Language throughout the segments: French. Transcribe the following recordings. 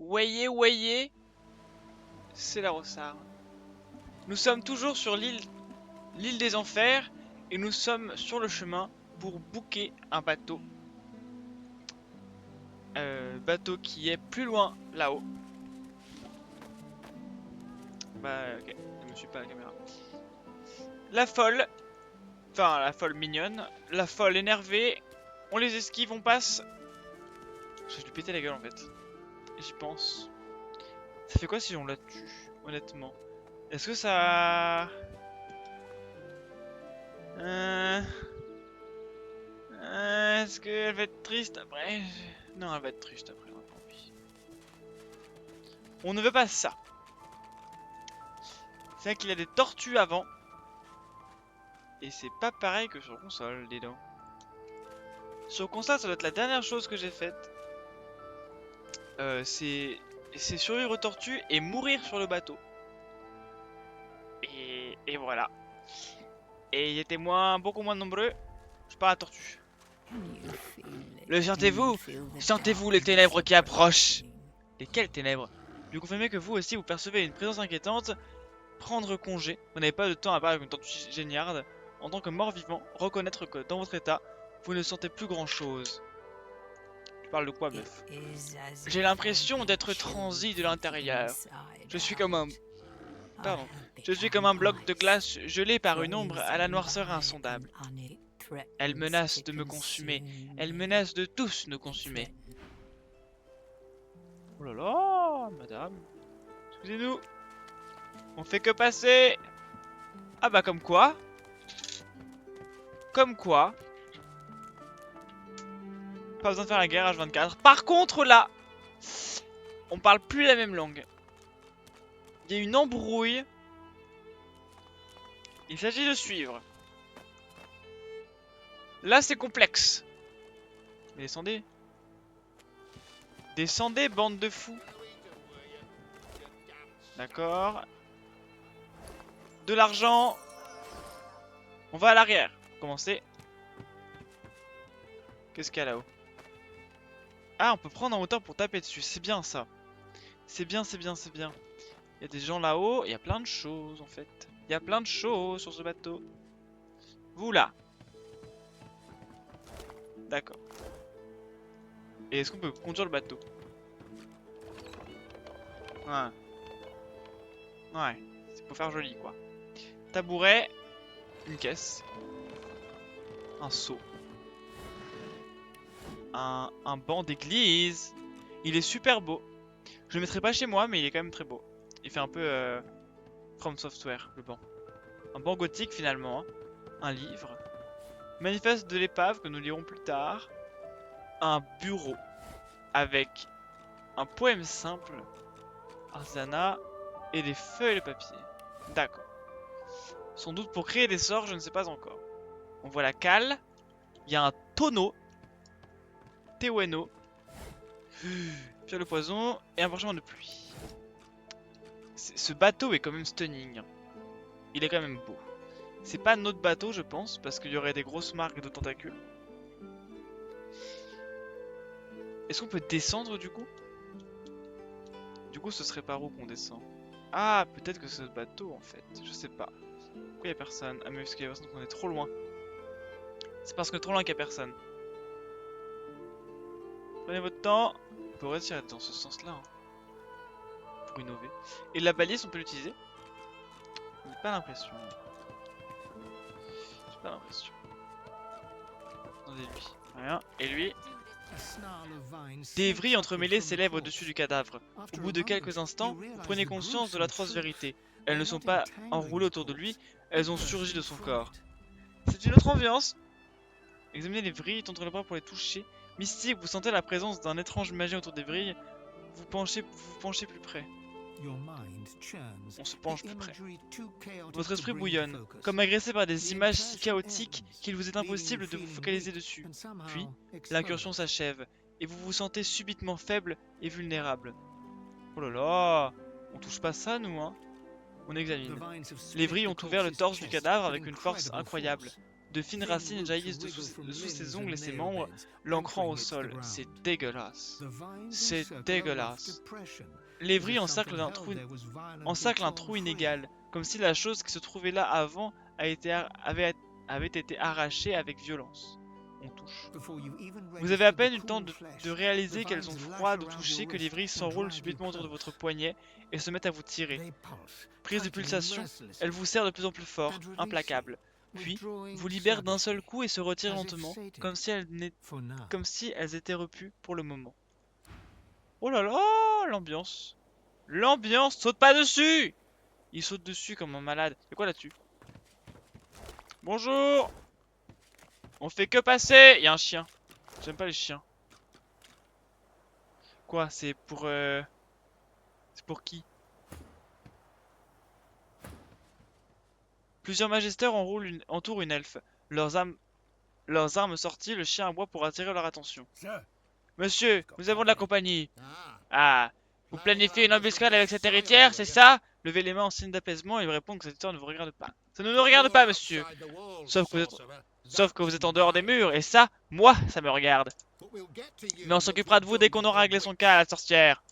Voyez, voyez, c'est la Rossard. Nous sommes toujours sur l'île des Enfers et nous sommes sur le chemin pour booker un bateau. Bateau qui est plus loin là-haut. Bah ok, je me suis pas à la caméra. La folle, enfin la folle mignonne, la folle énervée, on les esquive, on passe. Je vais lui péter la gueule en fait. J'y pense. Ça fait quoi si on la tue, honnêtement? Est-ce que ça... Est-ce qu'elle va être triste après? Non, elle va être triste après, hein, tant pis. On ne veut pas ça. C'est vrai qu'il y a des tortues avant. Et c'est pas pareil que sur console, dis donc. Sur console, ça doit être la dernière chose que j'ai faite. C'est survivre aux tortues et mourir sur le bateau. Et voilà. Et ils étaient beaucoup moins nombreux. Je pars à la tortue. Le sentez-vous? Sentez-vous les ténèbres qui approchent? Lesquelles ténèbres? Lui confirmez que vous aussi vous percevez une présence inquiétante. Prendre congé. Vous n'avez pas de temps à part avec une tortue géniarde. En tant que mort-vivant, reconnaître que dans votre état, vous ne sentez plus grand-chose. Tu parles de quoi, meuf? J'ai l'impression d'être transi de l'intérieur. Je suis comme un... Pardon. Je suis comme un bloc de glace gelé par une ombre à la noirceur insondable. Elle menace de me consumer. Elle menace de tous nous consumer. Oh là là, madame. Excusez-nous. On fait que passer. Ah bah comme quoi. Comme quoi. Pas besoin de faire la guerre H24. Par contre là, on parle plus la même langue. Il y a une embrouille. Il s'agit de suivre. Là c'est complexe. Mais descendez. Descendez, bande de fous. D'accord. De l'argent. On va à l'arrière. Commencer. Qu'est-ce qu'il y a là-haut? Ah, on peut prendre en hauteur pour taper dessus. C'est bien ça. C'est bien, c'est bien, c'est bien. Il y a des gens là-haut. Il y a plein de choses en fait. Il y a plein de choses sur ce bateau. Vous là. D'accord. Et est-ce qu'on peut conduire le bateau? Ouais. Ouais. C'est pour faire joli quoi. Tabouret. Une caisse. Un seau. Un banc d'église. Il est super beau. Je le mettrai pas chez moi, mais il est quand même très beau. Il fait un peu From Software, le banc. Un banc gothique finalement. Hein. Un livre. Manifeste de l'épave que nous lirons plus tard. Un bureau. Avec un poème simple. Artisanat. Et des feuilles de papier. D'accord. Sans doute pour créer des sorts, je ne sais pas encore. On voit la cale. Il y a un tonneau. Théoueno. Pierre le poison. Et un parchemin de pluie. Ce bateau est quand même stunning. Il est quand même beau. C'est pas notre bateau, je pense, parce qu'il y aurait des grosses marques de tentacules. Est-ce qu'on peut descendre du coup? Du coup, ce serait par où qu'on descend? Ah, peut-être que c'est ce bateau en fait. Je sais pas. Pourquoi y a personne? Ah, mais parce qu'il y a personne, qu'on est trop loin. C'est parce qu'on est trop loin qu'il y a personne. Prenez votre temps. On pourrait tirer dans ce sens-là. Hein, pour innover. Et la balise, on peut l'utiliser? J'ai pas l'impression. J'ai pas l'impression. Attendez, lui. Rien. Et lui? Des vrilles entremêlées s'élèvent au-dessus du cadavre. Au bout de quelques instants, vous prenez conscience de l'atroce vérité. Elles ne sont pas enroulées autour de lui, elles ont surgi de son corps. C'est une autre ambiance. Examinez les vrilles, tendrez le bras pour les toucher. Mystique, vous sentez la présence d'un étrange magie autour des vrilles. Vous penchez plus près. On se penche plus près. Votre esprit bouillonne, comme agressé par des images si chaotiques qu'il vous est impossible de vous focaliser dessus. Puis, l'incursion s'achève, et vous vous sentez subitement faible et vulnérable. Oh là là, on touche pas ça nous hein. On examine. Les vrilles ont ouvert le torse du cadavre avec une force incroyable. De fines racines jaillissent de sous ses ongles et ses membres, l'ancrant au sol. C'est dégueulasse. C'est dégueulasse. Les vrilles encerclent un trou inégal, comme si la chose qui se trouvait là avant avait été arrachée avec violence. On touche. Vous avez à peine eu le temps de réaliser qu'elles ont froid de toucher que les vrilles s'enroulent subitement autour de votre poignet et se mettent à vous tirer. Prise de pulsation, elles vous serrent de plus en plus fort, implacables. Puis, vous libèrent d'un seul coup et se retirent lentement, comme si elles étaient repues pour le moment. Oh là là, l'ambiance. L'ambiance, saute pas dessus! Il saute dessus comme un malade. C'est quoi là-dessus? Bonjour! On fait que passer! Il y a un chien. J'aime pas les chiens. Quoi? C'est pour qui? Plusieurs magistères entourent une elfe. Leurs armes sorties, le chien aboie pour attirer leur attention. Monsieur, nous avons de la compagnie. Ah, vous planifiez une embuscade avec cette héritière, c'est ça? Levez les mains en signe d'apaisement et répond que cette histoire ne vous regarde pas. Ça ne nous regarde pas, monsieur. Sauf que vous êtes en dehors des murs, et ça, moi, ça me regarde. Mais on s'occupera de vous dès qu'on aura réglé son cas, la sorcière.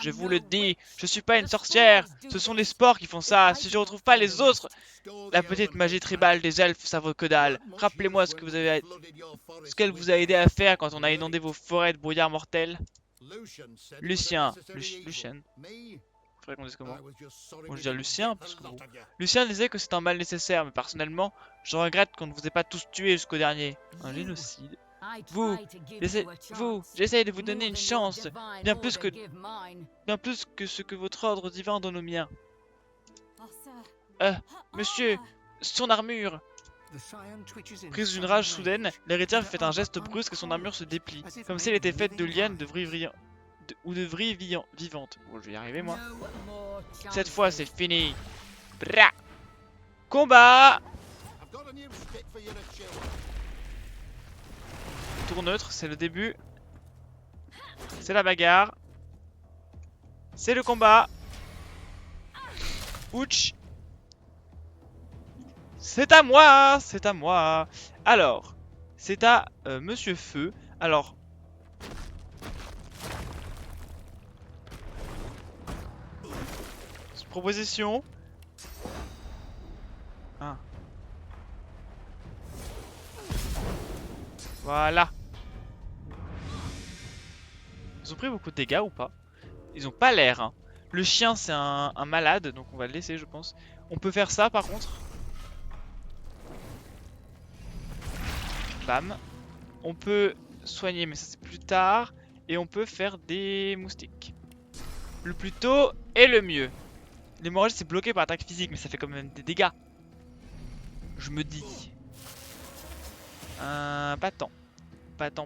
Je vous le dis, je suis pas une sorcière. Ce sont les sports qui font ça. Si je retrouve pas les autres, la petite magie tribale des elfes, ça vaut que dalle. Rappelez-moi ce qu'elle vous a aidé à faire quand on a inondé vos forêts de brouillard mortel. Lucien. Lucien. Faudrait qu'on dise comment? Moi je veux dire Lucien, parce que bon. Lucien disait que c'est un mal nécessaire, mais personnellement, je regrette qu'on ne vous ait pas tous tués jusqu'au dernier. Un génocide. J'essaye de vous donner une chance, bien plus que ce que votre ordre divin donne au mien. Monsieur, son armure. Prise d'une rage soudaine, l'héritière fait un geste brusque et son armure se déplie, comme si elle était faite de lianes, de vrilles vivantes. Bon, je vais y arriver moi. Cette fois, c'est fini. Bra. Combat. Tour neutre, c'est le début. C'est la bagarre. C'est le combat. Ouch. C'est à moi, c'est à moi. Alors, c'est à Monsieur Feu. Alors, proposition. Ah. Voilà. Ils ont pris beaucoup de dégâts ou pas? Ils ont pas l'air, hein. Le chien c'est un malade, donc on va le laisser je pense. On peut faire ça par contre. Bam. On peut soigner mais ça c'est plus tard. Et on peut faire des moustiques. Le plus tôt et le mieux. L'hémorragie c'est bloqué par attaque physique mais ça fait quand même des dégâts. Je me dis. Pas tant. Pas tant.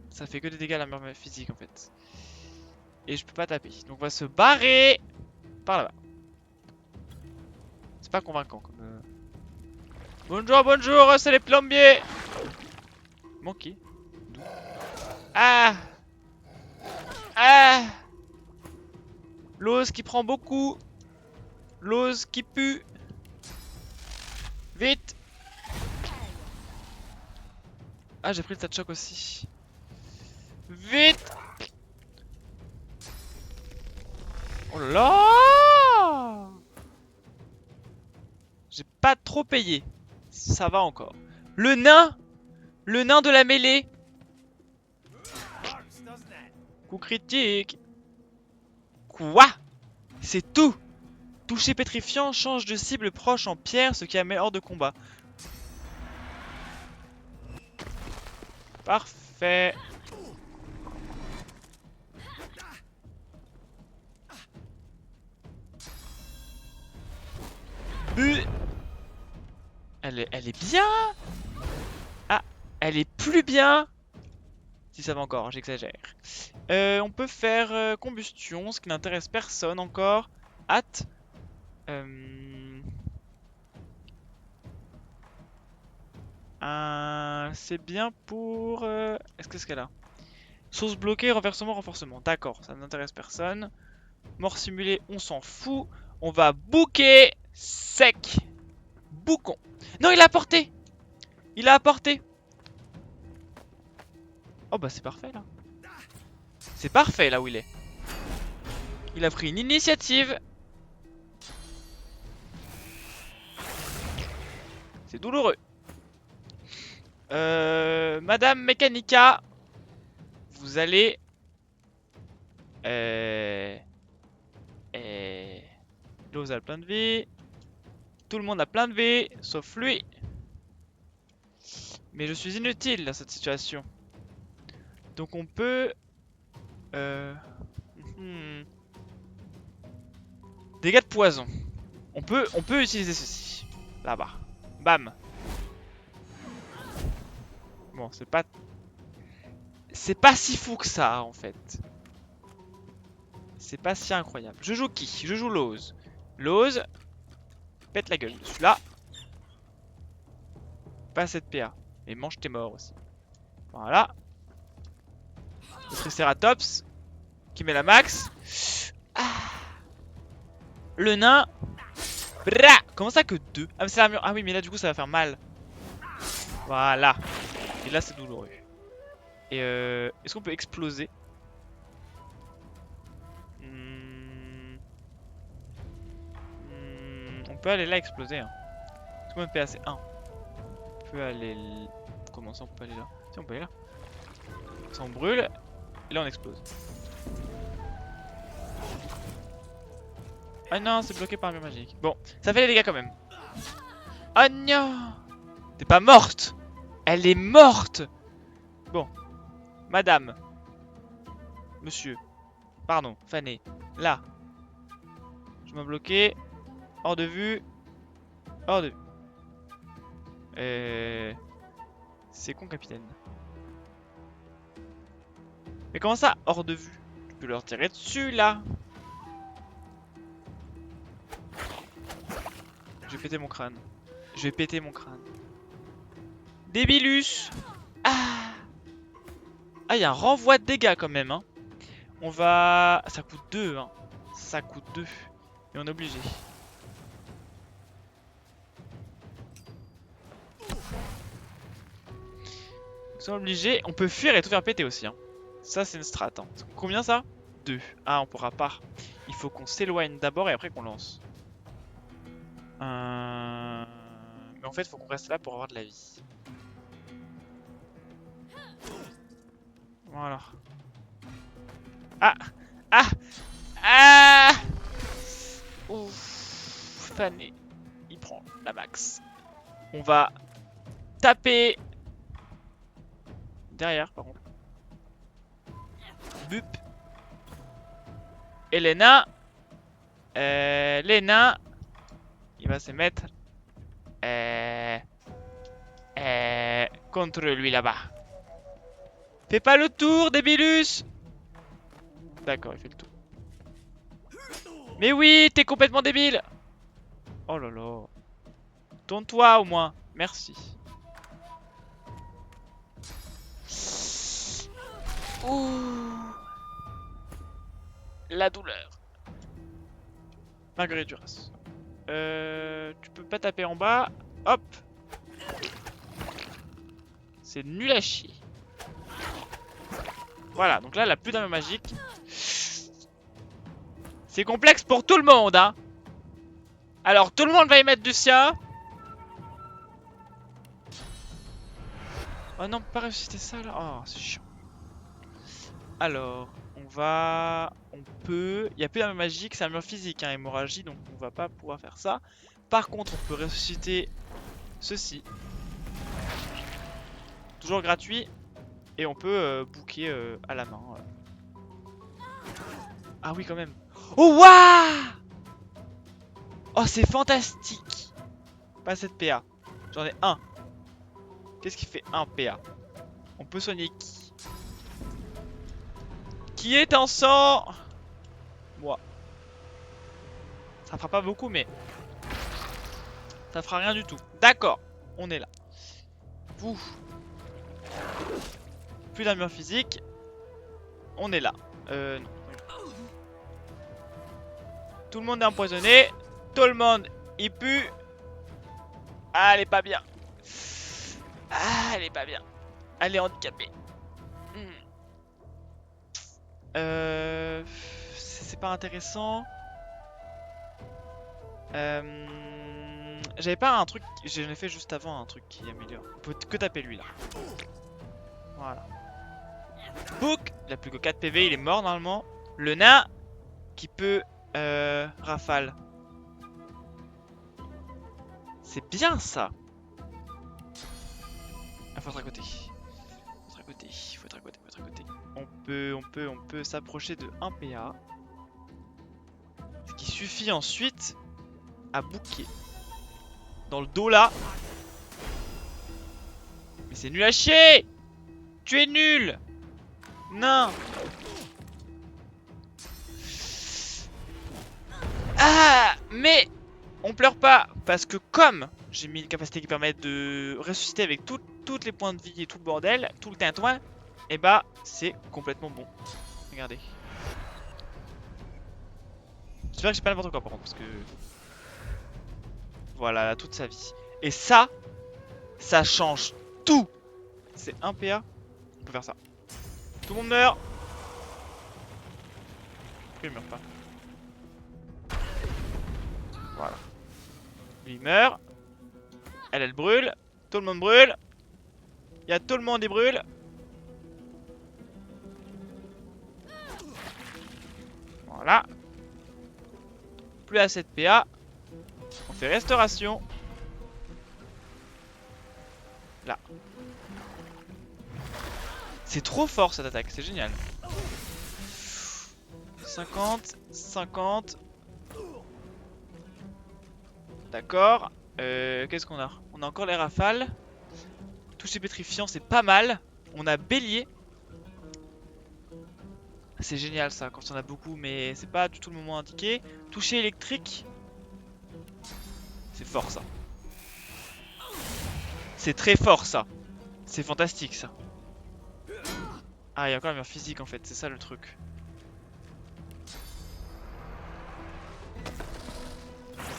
Ça fait que des dégâts à l'armure physique en fait. Et je peux pas taper. Donc on va se barrer par là-bas. C'est pas convaincant comme... Bonjour, c'est les plombiers. Manqué. Ah. L'ose qui prend beaucoup. L'ose qui pue. Vite. Ah, j'ai pris le tas de choc aussi. Vite. Oh là là. J'ai pas trop payé. Ça va encore. Le nain de la mêlée. Coup critique. Quoi? C'est tout. Toucher pétrifiant change de cible proche en pierre, ce qui la met hors de combat. Parfait. Elle est bien. Ah, elle est plus bien. Si ça va encore, j'exagère. On peut faire combustion, ce qui n'intéresse personne encore. Hâte. C'est bien pour... Qu'est-ce qu'elle a? Source bloquée, renforcement. D'accord, ça n'intéresse personne. Mort simulée, on s'en fout. On va bouquer sec. Boucon. Non, il a porté. Il a apporté. Oh bah c'est parfait là. C'est parfait là où il est. Il a pris une initiative. C'est douloureux. Madame Mechanica, vous allez... Rose a plein de vie. Tout le monde a plein de vie, sauf lui. Mais je suis inutile dans cette situation. Donc on peut... Dégâts de poison. On peut utiliser ceci. Là-bas. Bam. Bon, c'est pas... C'est pas si fou que ça, en fait. C'est pas si incroyable. Je joue qui? Je joue Lose. Lose. Pète la gueule de celui-là. Pas cette PA. Et mange tes morts aussi. Voilà. Le Triceratops. Qui met la max. Ah. Le nain. Bra. Comment ça que 2? Ah, mais c'est l'armure. Ah oui, mais là, du coup, ça va faire mal. Voilà. Et là, c'est douloureux. Et est-ce qu'on peut exploser? On peut aller là exploser. Hein. Est-ce qu'on peut passer 1? On peut aller... Comment ça on peut aller là? Si on peut aller là. Ça on brûle. Et là on explose. Ah non, c'est bloqué par un mur magique. Bon, ça fait des dégâts quand même. Oh non! T'es pas morte! Elle est morte! Bon. Madame. Monsieur. Pardon, Fanny. Là. Je m'ai bloqué. Hors de vue. Hors de vue. C'est con, capitaine. Mais comment ça, hors de vue? Tu peux leur tirer dessus, là. Je vais péter mon crâne. Je vais péter mon crâne. Débilus. Ah. Ah, il y a un renvoi de dégâts quand même, hein. On va... Ça coûte 2, hein. Ça coûte 2. Et on est obligé. Nous sommes obligés. On peut fuir et tout faire péter aussi, hein. Ça, c'est une strat, hein. Combien ça? 2. Ah, on pourra pas. Il faut qu'on s'éloigne d'abord et après qu'on lance. Mais en fait, il faut qu'on reste là pour avoir de la vie. Voilà. Ah! Ah! Ah! Ouf! Fané. Il prend la max. On va taper. Derrière, par contre. Bup. Et Lena. Lena. Il va se mettre. Contre lui là-bas. Fais pas le tour, débilus! D'accord, il fait le tour. Mais oui, t'es complètement débile! Oh là là. Tourne-toi au moins. Merci. Ouh. La douleur. Marguerite Duras. Tu peux pas taper en bas. Hop. C'est nul à chier. Voilà, donc là, elle a plus d'arme magique. C'est complexe pour tout le monde, hein. Alors, tout le monde va y mettre du sien. Oh non, pas ressusciter ça, là. Oh, c'est chiant. Alors, on peut... Il n'y a plus d'arme magique, c'est un mur physique, hein, hémorragie, donc on va pas pouvoir faire ça. Par contre, on peut ressusciter ceci. Toujours gratuit. Et on peut booker à la main. Ah oui, quand même. Oh, waouh! Oh, c'est fantastique. Pas cette PA. J'en ai un. Qu'est-ce qui fait un PA? On peut soigner qui? Qui est en sang? Moi. Ça fera pas beaucoup, mais... Ça fera rien du tout. D'accord. On est là. Vous. Plus d'armure physique. On est là. Non. Tout le monde est empoisonné. Tout le monde, il pue. Ah, elle est pas bien. Ah, elle est pas bien. Elle est handicapée. Hmm. C'est pas intéressant. J'avais pas un truc. J'en ai fait juste avant un truc qui améliore. On peut que taper lui là. Voilà. Book! Il a plus que 4 PV, il est mort normalement. Le nain qui peut rafale. C'est bien ça. Ah, faut être à côté. Faut être à côté. Faut être à côté. Faut être à côté. On peut s'approcher de 1 PA. Ce qui suffit ensuite à booker. Dans le dos là. Mais c'est nul à chier! Tu es nul! Non! Ah! Mais on pleure pas! Parce que comme j'ai mis une capacité qui permet de ressusciter avec toutes les points de vie et tout le bordel, tout le tintouin, et bah c'est complètement bon. Regardez. J'espère que j'ai pas n'importe quoi par contre parce que... Voilà, toute sa vie. Et ça change tout! C'est 1 PA, on peut faire ça. Tout le monde meurt! Pourquoi il meurt pas? Voilà. Lui il meurt. Elle brûle. Tout le monde brûle. Il y a tout le monde qui brûle. Voilà. Plus à 7 PA. On fait restauration. Là. C'est trop fort cette attaque, c'est génial. 50, 50. D'accord. Qu'est-ce qu'on a? On a encore les rafales. Toucher pétrifiant, c'est pas mal. On a bélier. C'est génial ça, quand on a beaucoup, mais c'est pas du tout le moment indiqué. Toucher électrique. C'est fort ça. C'est très fort ça. C'est fantastique ça. Ah, il y a encore la mur physique en fait, c'est ça le truc.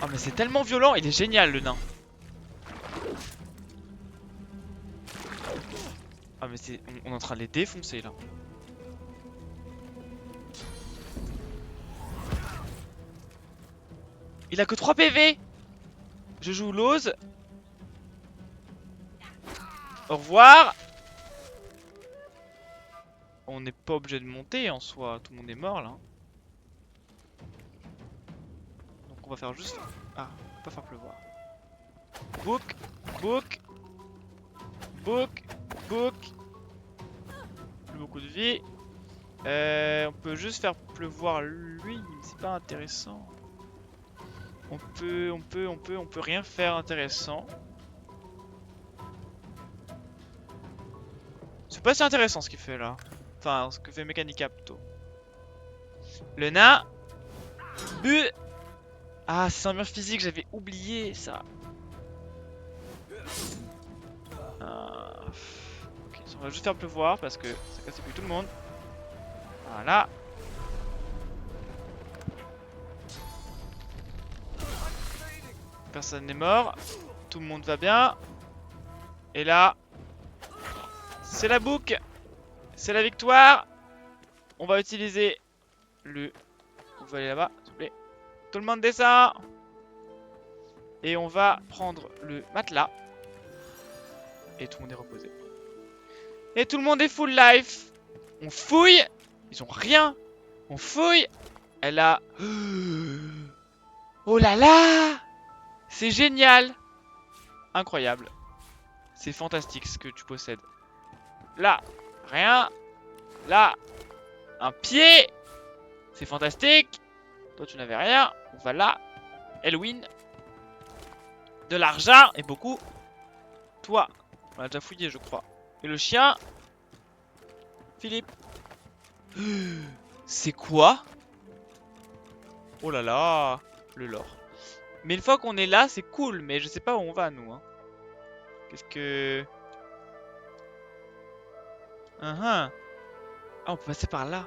Ah, mais c'est tellement violent, il est génial le nain. Ah, mais c'est. On est en train de les défoncer là. Il a que 3 PV. Je joue Lose. Au revoir. On n'est pas obligé de monter en soi, tout le monde est mort là. Donc on va faire juste... Ah, on va pas faire pleuvoir. Book, book, book, book. Plus beaucoup de vie. On peut juste faire pleuvoir lui, mais c'est pas intéressant. On peut rien faire intéressant. C'est pas si intéressant ce qu'il fait là. Enfin, ce que fait Mechanica plutôt. Le nain. Bu. Ah, c'est un mur physique, j'avais oublié ça. Ok, on va juste faire pleuvoir parce que ça casse plus tout le monde. Voilà. Personne n'est mort. Tout le monde va bien. Et là, c'est la boucle. C'est la victoire. On va utiliser le... Vous va aller là-bas, s'il vous plaît. Tout le monde descend. Et on va prendre le matelas. Et tout le monde est reposé. Et tout le monde est full life. On fouille. Ils ont rien. On fouille. Elle a... Oh là là! C'est génial! Incroyable. C'est fantastique ce que tu possèdes. Là, rien. Là, un pied. C'est fantastique. Toi, tu n'avais rien. On va là. Elwin. De l'argent et beaucoup. Toi, on l'a déjà fouillé, je crois. Et le chien. Philippe. C'est quoi? Oh là là. Le lore. Mais une fois qu'on est là, c'est cool. Mais je sais pas où on va, nous. Hein. Qu'est-ce que... Ah, on peut passer par là.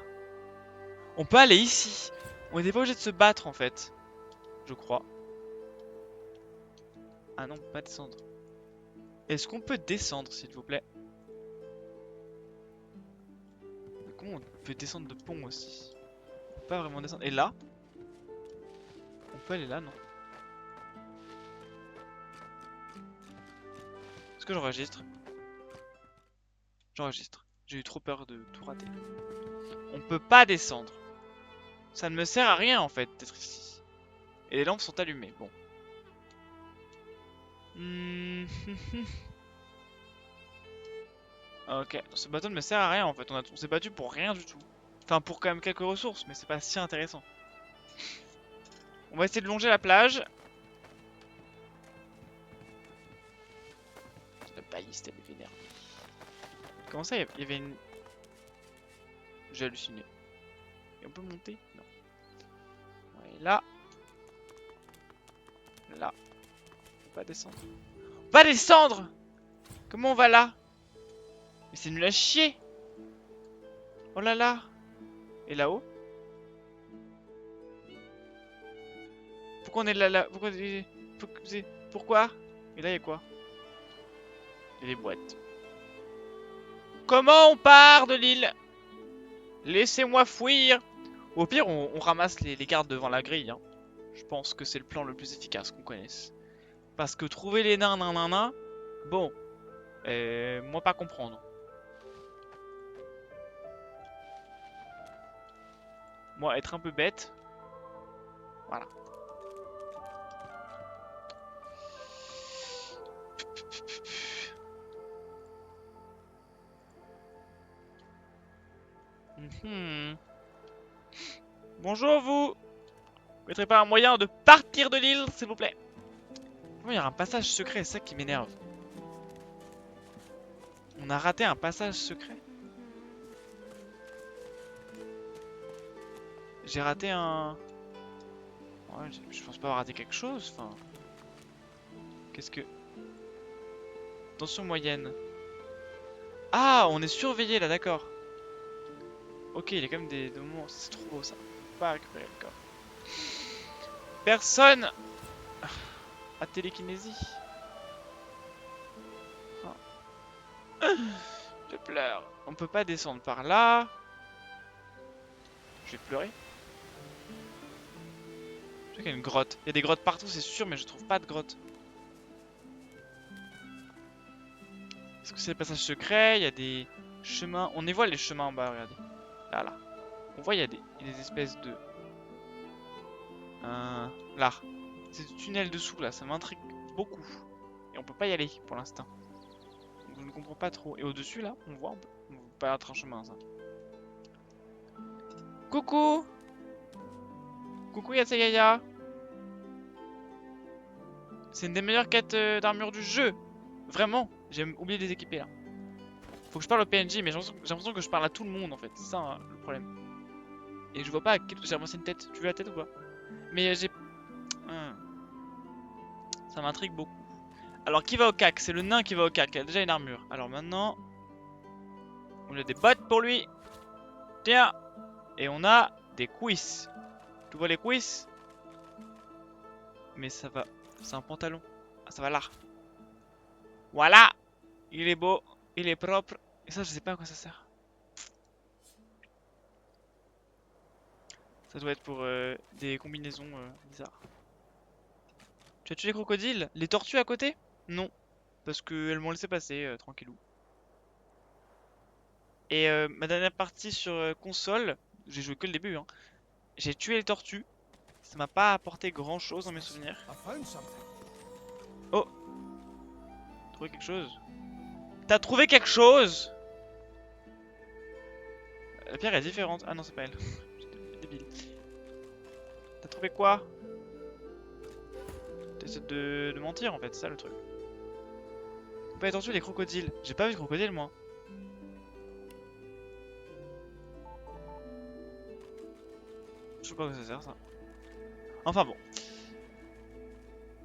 On peut aller ici. On n'était pas obligé de se battre en fait. Je crois. Ah non, on peut pas descendre. Est-ce qu'on peut descendre, s'il vous plaît? Comment on peut descendre de pont aussi? On peut pas vraiment descendre. Et là? On peut aller là, non? Est-ce que j'enregistre? J'enregistre. J'ai eu trop peur de tout rater. On peut pas descendre. Ça ne me sert à rien en fait d'être ici. Et les lampes sont allumées. Bon. Ok. Ce bateau ne me sert à rien en fait. On s'est battu pour rien du tout. Enfin pour quand même quelques ressources, mais c'est pas si intéressant. On va essayer de longer la plage. La baliste elle est vénère. Comment ça, il y avait une... J'ai halluciné. Et on peut monter? Non. Ouais, là. Là. On peut pas descendre. On peut pas descendre! Comment on va là? Mais c'est nul à chier! Oh là là! Et là-haut? Pourquoi on est là? Pourquoi? Et là, il y a quoi? Il y a des boîtes. Comment on part de l'île? Laissez-moi fuir! Au pire, on ramasse les gardes devant la grille. Hein. Je pense que c'est le plan le plus efficace qu'on connaisse. Parce que trouver les nains, bon, moi pas comprendre. Moi être un peu bête. Voilà. Bonjour vous. Vous n'avez pas un moyen de partir de l'île, s'il vous plaît? Il y a un passage secret, c'est ça qui m'énerve. On a raté un passage secret. J'ai raté un... Ouais, je pense pas avoir raté quelque chose, enfin... Qu'est-ce que... Tension moyenne. Ah, on est surveillé là, d'accord. Ok, il y a quand même des moments... C'est trop beau ça. Faut pas récupérer le corps. Personne à télékinésie. Oh. Je pleure. On peut pas descendre par là. Je vais pleurer. Je sais qu'il y a une grotte. Il y a des grottes partout, c'est sûr, mais je trouve pas de grotte. Est-ce que c'est le passage secret? Il y a des chemins. On y voit les chemins en bas, regardez. Là, là. On voit, il y a des espèces de... Là. C'est du tunnel dessous, là. Ça m'intrigue beaucoup. Et on peut pas y aller, pour l'instant. Je ne comprends pas trop. Et au-dessus, là, on voit, on peut pas être un chemin, ça. Coucou! Coucou Yatsegaya! C'est une des meilleures quêtes d'armure du jeu! Vraiment! J'ai oublié de les équiper, là. Faut que je parle au PNJ, mais j'ai l'impression que je parle à tout le monde, en fait. C'est ça, hein, le problème. Et je vois pas à quel... J'ai avancé une tête. Tu veux la tête ou pas? Mais j'ai... Ça m'intrigue beaucoup. Alors, qui va au cac? C'est le nain qui va au cac. Il a déjà une armure. Alors maintenant... On a des bottes pour lui. Tiens! Et on a des cuisses. Tu vois les cuisses? Mais ça va... C'est un pantalon. Ah, ça va là. Voilà! Il est beau. Il est propre. Et ça, je sais pas à quoi ça sert. Ça doit être pour des combinaisons bizarres. Tu as tué les crocodiles? Les tortues à côté? Non. Parce qu'elles m'ont laissé passer, tranquillou. Et ma dernière partie sur console, j'ai joué que le début, hein. J'ai tué les tortues. Ça m'a pas apporté grand chose dans mes souvenirs. Oh! Trouvé quelque chose? T'as trouvé quelque chose? La pierre est différente. Ah non, c'est pas elle. J'étais débile. T'as trouvé quoi? T'essaies de mentir en fait, c'est ça le truc. Faut pas attention les crocodiles. J'ai pas vu de crocodile moi. Je sais pas à quoi ça sert ça. Enfin bon.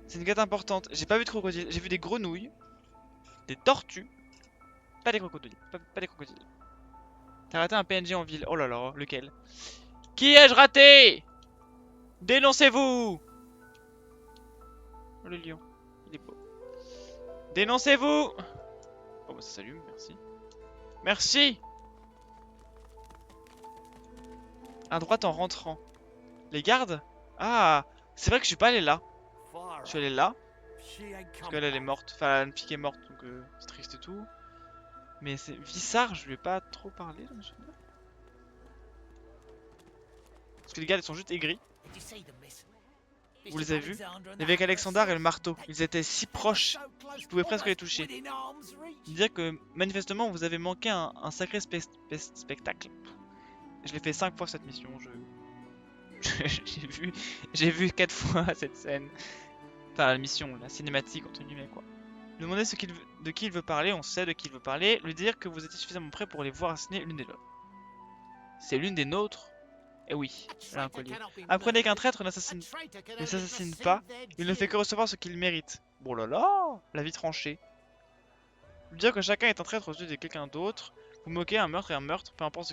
C'est une quête importante. J'ai pas vu de crocodile. J'ai vu des grenouilles. Des tortues. Pas des crocodiles. Pas des crocodiles. T'as raté un PNJ en ville. Oh là là, lequel? Qui ai-je raté? Dénoncez-vous! Oh, le lion. Il est beau. Dénoncez-vous! Oh bah ça s'allume, merci. Merci! À droite en rentrant. Les gardes? Ah! C'est vrai que je suis pas allé là. Je suis allé là. Parce qu'elle elle est morte. Enfin la fille qui est morte, donc c'est triste et tout. Mais c'est Vissard, je lui ai pas trop parlé, je me souviens. Parce que les gardes ils sont juste aigris. Vous les avez vus? Il y avait Alexandar et le marteau. Ils étaient si proches, je pouvais presque les toucher. Dire que manifestement vous avez manqué un sacré spectacle. Je l'ai fait 5 fois cette mission. j'ai vu 4 fois cette scène. Enfin la mission, la cinématique entre guillemets quoi. Lui demander de qui il veut parler, on sait de qui il veut parler. Lui dire que vous étiez suffisamment prêt pour les voir assassiner l'une des leurs. C'est l'une des nôtres? Eh oui, elle a un collier. Apprenez qu'un traître ne s'assassine pas, il ne fait que recevoir ce qu'il mérite. Bon là là, la vie tranchée. Lui dire que chacun est un traître aux yeux de quelqu'un d'autre. Vous moquez un meurtre et un meurtre, peu importe ce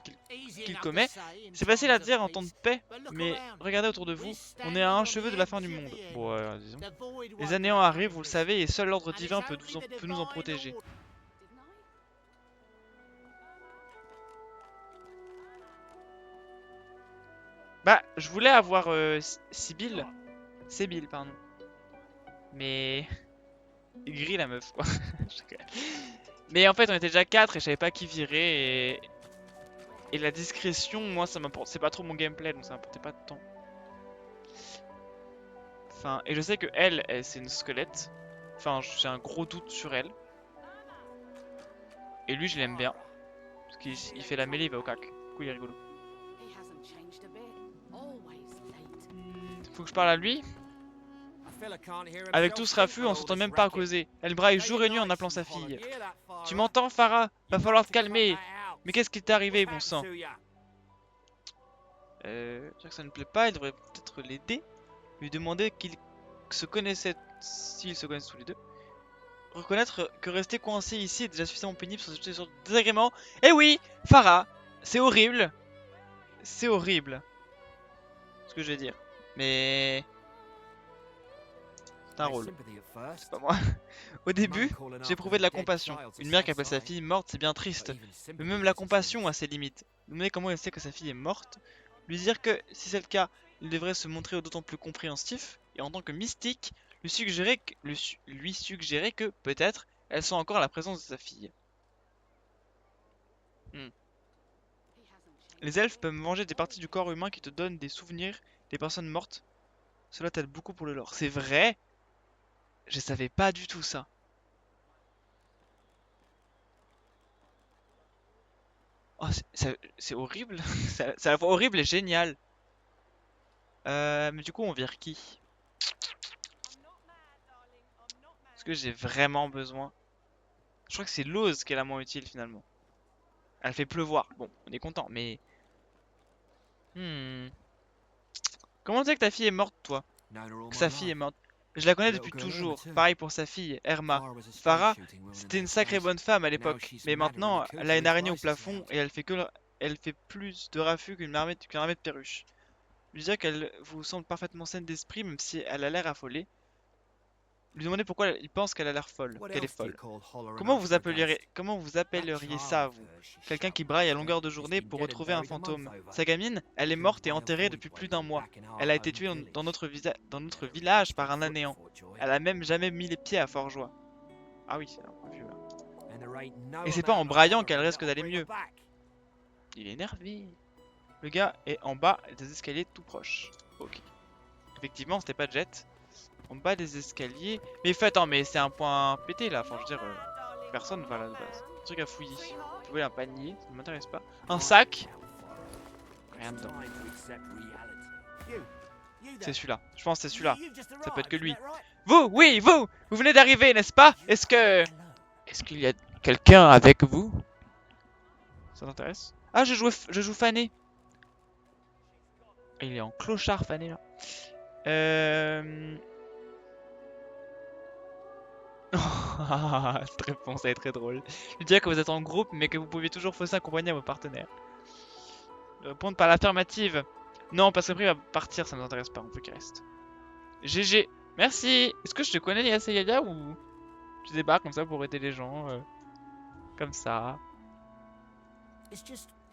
qu'il commet. C'est facile à dire en temps de paix, mais regardez autour de vous, on est à un cheveu de la fin du monde. Bon, disons. Les anéants arrivent, vous le savez, et seul l'ordre divin peut nous en protéger. Bah, je voulais avoir Sibyl. Sibyl, pardon. Mais... Gris la meuf, quoi. Mais en fait, on était déjà 4 et je savais pas qui virer. Et la discrétion, moi, ça m'importe. C'est pas trop mon gameplay, donc ça m'importait pas tant. Enfin, et je sais que elle c'est une squelette. Enfin, j'ai un gros doute sur elle. Et lui, je l'aime bien. Parce qu'il fait la mêlée, il va au cac. Du coup, il est rigolo. Faut que je parle à lui. Avec tout ce raffut, on s'entend même pas à causer. Elle braille jour et nuit en appelant sa fille. Tu m'entends, Farah? Va falloir te calmer. Mais qu'est-ce qui t'est arrivé, bon sang? Je sais que ça ne plaît pas, il devrait peut-être l'aider. Lui demander qu'ils se connaissaient, s'ils se connaissent tous les deux. Reconnaître que rester coincé ici est déjà suffisamment pénible sans ajouter sur désagréments. Eh oui, Farah, c'est horrible. C'est horrible. Ce que je vais dire. Mais... c'est un rôle. C'est pas moi. Au début, j'éprouvais de la compassion. Une mère qui appelle sa fille morte, c'est bien triste. Mais même la compassion a ses limites. Demander comment elle sait que sa fille est morte. Lui dire que, si c'est le cas, il devrait se montrer d'autant plus compréhensif. Et en tant que mystique, lui suggérer que, peut-être, elle sent encore la présence de sa fille. Les elfes peuvent manger des parties du corps humain qui te donnent des souvenirs des personnes mortes. Cela t'aide beaucoup pour le lore. C'est vrai? Je savais pas du tout ça. Oh, c'est horrible. C'est à la fois horrible et génial. Mais du coup, on vire qui? Est-ce que j'ai vraiment besoin? Je crois que c'est l'ose qui est la moins utile finalement. Elle fait pleuvoir. Bon, on est content, mais... Comment tu sais que ta fille est morte, toi? Que sa fille est morte? Je la connais depuis toujours. Pareil pour sa fille, Herma. Farah, c'était une sacrée bonne femme à l'époque. Mais maintenant, elle a une araignée au plafond et elle fait plus de raffus qu'une armée de perruches. Lui dire qu'elle vous semble parfaitement saine d'esprit, même si elle a l'air affolée. Lui demander pourquoi il pense qu'elle a l'air folle, qu'elle est folle. Comment vous appelleriez ça, vous? Quelqu'un qui braille à longueur de journée pour retrouver un fantôme. Sa gamine, elle est morte et enterrée depuis plus d'un mois. Elle a été tuée dans notre village par un anéant. Elle a même jamais mis les pieds à Fort-Joie. Ah oui, c'est un peu vieux là. Et c'est pas en braillant qu'elle risque d'aller mieux. Il est énervé. Le gars est en bas des escaliers tout proche. Ok. Effectivement, c'était pas Jet. En bas des escaliers. Mais attends, mais c'est un point pété là. Enfin, je veux dire, personne va là de base. Un truc à fouiller. Vous pouvez un panier, ça ne m'intéresse pas. Un sac. Rien dedans. C'est celui-là. Je pense que c'est celui-là. Ça peut être que lui. Vous, oui, vous. Vous venez d'arriver, n'est-ce pas? Est-ce qu'il y a quelqu'un avec vous? Ça t'intéresse? Ah, je joue Fané. Il est en clochard Fané là. Cette réponse elle est très drôle. Je dirais que vous êtes en groupe mais que vous pouvez toujours fausser accompagner à vos partenaires. Répondre par l'affirmative. Non, parce qu'après il va partir, ça ne nous intéresse pas, on veut qu'il reste. GG. Merci. Est-ce que je te connais Yasa Yaya ou... Je débarque comme ça pour aider les gens. Comme ça.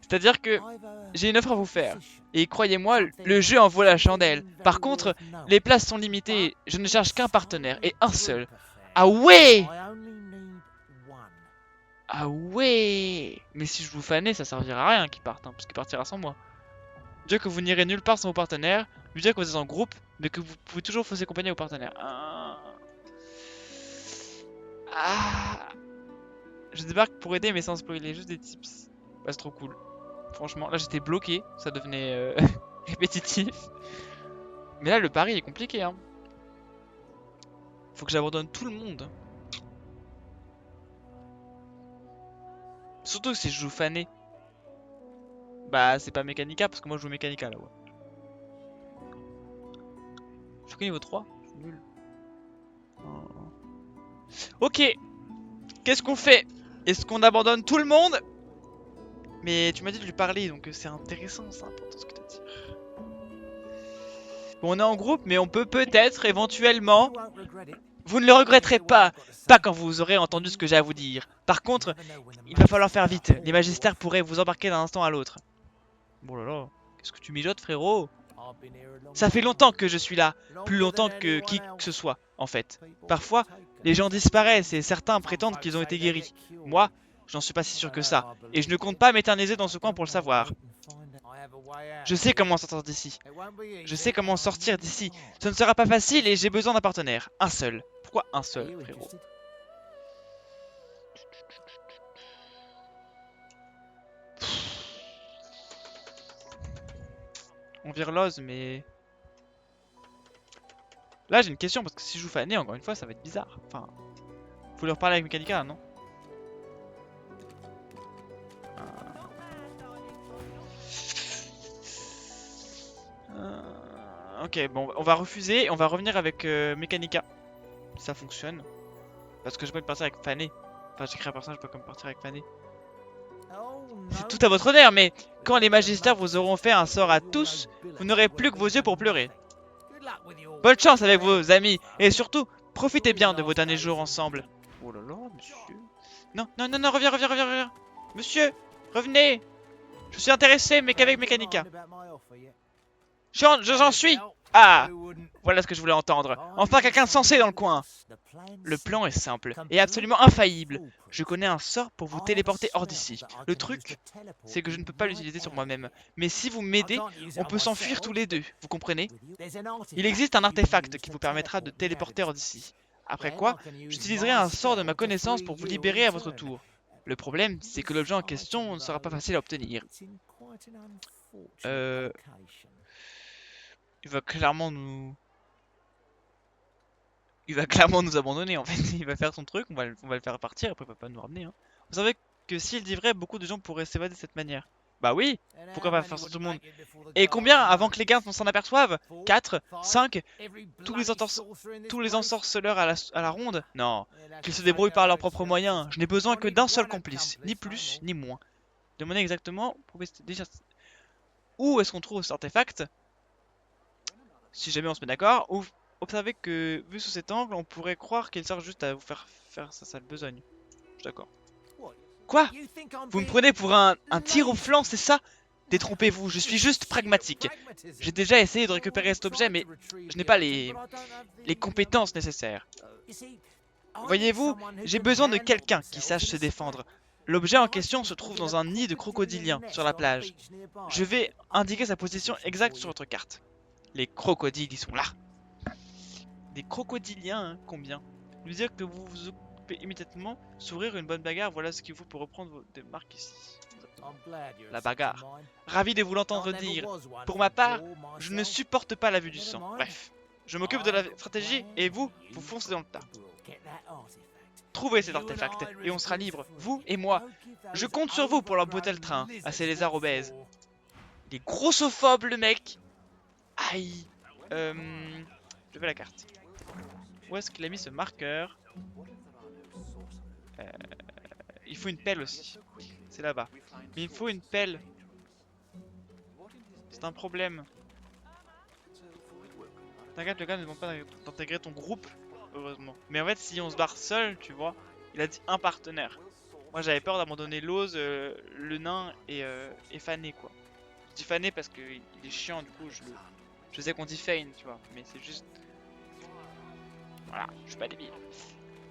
C'est-à-dire que j'ai une offre à vous faire. Et croyez-moi, le jeu en vaut la chandelle. Par contre, les places sont limitées. Je ne cherche qu'un partenaire et un seul. Ah ouais! Ah ouais! Mais si je vous fanais, ça servira à rien qu'il parte, hein, parce qu'il partira sans moi. Dire que vous n'irez nulle part sans vos partenaires, lui dire que vous êtes en groupe, mais que vous pouvez toujours fausser compagnie à vos partenaires. Ah. Je débarque pour aider, mais sans spoiler, juste des tips. Bah, c'est trop cool. Franchement, là j'étais bloqué, ça devenait répétitif. Mais là, le pari est compliqué, hein. Faut que j'abandonne tout le monde. Surtout que si je joue fané. Bah, c'est pas Mechanica, parce que moi je joue Mechanica là, ouais. Je suis que niveau 3, je suis nul. Ok, qu'est-ce qu'on fait? Est-ce qu'on abandonne tout le monde? Mais tu m'as dit de lui parler, donc c'est intéressant, c'est important ce que t'as dit. Bon, on est en groupe, mais on peut peut-être, éventuellement... Vous ne le regretterez pas, pas quand vous aurez entendu ce que j'ai à vous dire. Par contre, il va falloir faire vite. Les magistères pourraient vous embarquer d'un instant à l'autre. Bon là là, qu'est-ce que tu mijotes, frérot? Ça fait longtemps que je suis là, plus longtemps que qui que ce soit, en fait. Parfois, les gens disparaissent et certains prétendent qu'ils ont été guéris. Moi, j'en suis pas si sûr que ça, et je ne compte pas m'éterniser dans ce coin pour le savoir. Je sais comment sortir d'ici. Je sais comment sortir d'ici. Ce ne sera pas facile et j'ai besoin d'un partenaire. Un seul. Pourquoi un seul, frérot? On vire Loz, mais... Là, j'ai une question, parce que si je joue Fané, encore une fois, ça va être bizarre. Enfin, faut lui reparler avec Mechanica, non? Ok, bon, on va refuser, on va revenir avec Mechanica. Ça fonctionne. Parce que j'ai pas envie de partir avec Fané. Enfin, j'ai créé un personnage, je peux pas comme partir avec Fané. C'est tout à votre honneur, mais quand les magistères vous auront fait un sort à tous, vous n'aurez plus que vos yeux pour pleurer. Bonne chance avec vos amis, et surtout, profitez bien de vos derniers jours ensemble. Oh là là, monsieur. Non, non, non, non, reviens, reviens, reviens, reviens. Monsieur, revenez. Je suis intéressé, mais qu'avec Mechanica. J'en suis. Ah, voilà ce que je voulais entendre. Enfin quelqu'un de sensé dans le coin. Le plan est simple et absolument infaillible. Je connais un sort pour vous téléporter hors d'ici. Le truc, c'est que je ne peux pas l'utiliser sur moi-même. Mais si vous m'aidez, on peut s'enfuir tous les deux, vous comprenez? Il existe un artefact qui vous permettra de téléporter hors d'ici. Après quoi, j'utiliserai un sort de ma connaissance pour vous libérer à votre tour. Le problème, c'est que l'objet en question ne sera pas facile à obtenir. Il va clairement nous... Il va clairement nous abandonner en fait. Il va faire son truc, on va le faire partir, après il va pas nous ramener. Hein. Vous savez que s'il dit vrai, beaucoup de gens pourraient s'évader de cette manière. Bah oui, pourquoi pas faire ça tout le monde? Et combien avant que les gardes s'en aperçoivent? 4, 5, tous les ensorceleurs à la ronde? Non, qu'ils se débrouillent par leurs propres moyens. Je n'ai besoin que d'un seul complice, ni plus ni moins. Demandez exactement déjà où est-ce qu'on trouve cet artefact? Si jamais on se met d'accord, ou observez que, vu sous cet angle, on pourrait croire qu'il sert juste à vous faire sa sale besogne. Je suis d'accord. Quoi? Vous me prenez pour un tir au flanc, c'est ça? Détrompez-vous, je suis juste pragmatique. J'ai déjà essayé de récupérer cet objet, mais je n'ai pas les compétences nécessaires. Voyez-vous, j'ai besoin de quelqu'un qui sache se défendre. L'objet en question se trouve dans un nid de crocodiliens sur la plage. Je vais indiquer sa position exacte sur votre carte. Les crocodiles, ils sont là. Des crocodiliens, hein, combien? Lui dire que vous vous occupez immédiatement, s'ouvrir une bonne bagarre, voilà ce qu'il faut pour reprendre vos marques ici. La bagarre. Ravi de vous l'entendre dire. Pour ma part, je ne supporte pas la vue du sang. Bref, je m'occupe de la stratégie et vous foncez dans le tas. Trouvez cet artefact et on sera libre, vous et moi. Je compte sur vous pour leur botter le train à ces lézards obèses. Il est grossophobe le mec. Aïe. Je veux la carte. Où est-ce qu'il a mis ce marqueur? Il faut une pelle aussi. C'est là-bas. Mais il faut une pelle. C'est un problème. T'inquiète, le gars ne demande pas d'intégrer ton groupe. heureusement. Mais en fait, si on se barre seul, tu vois, il a dit un partenaire. Moi, j'avais peur d'abandonner Lose, le nain et Fané, quoi. Je dis Fané parce qu'il est chiant, du coup, je sais qu'on dit Fane, tu vois. Mais c'est juste. Voilà, je suis pas débile.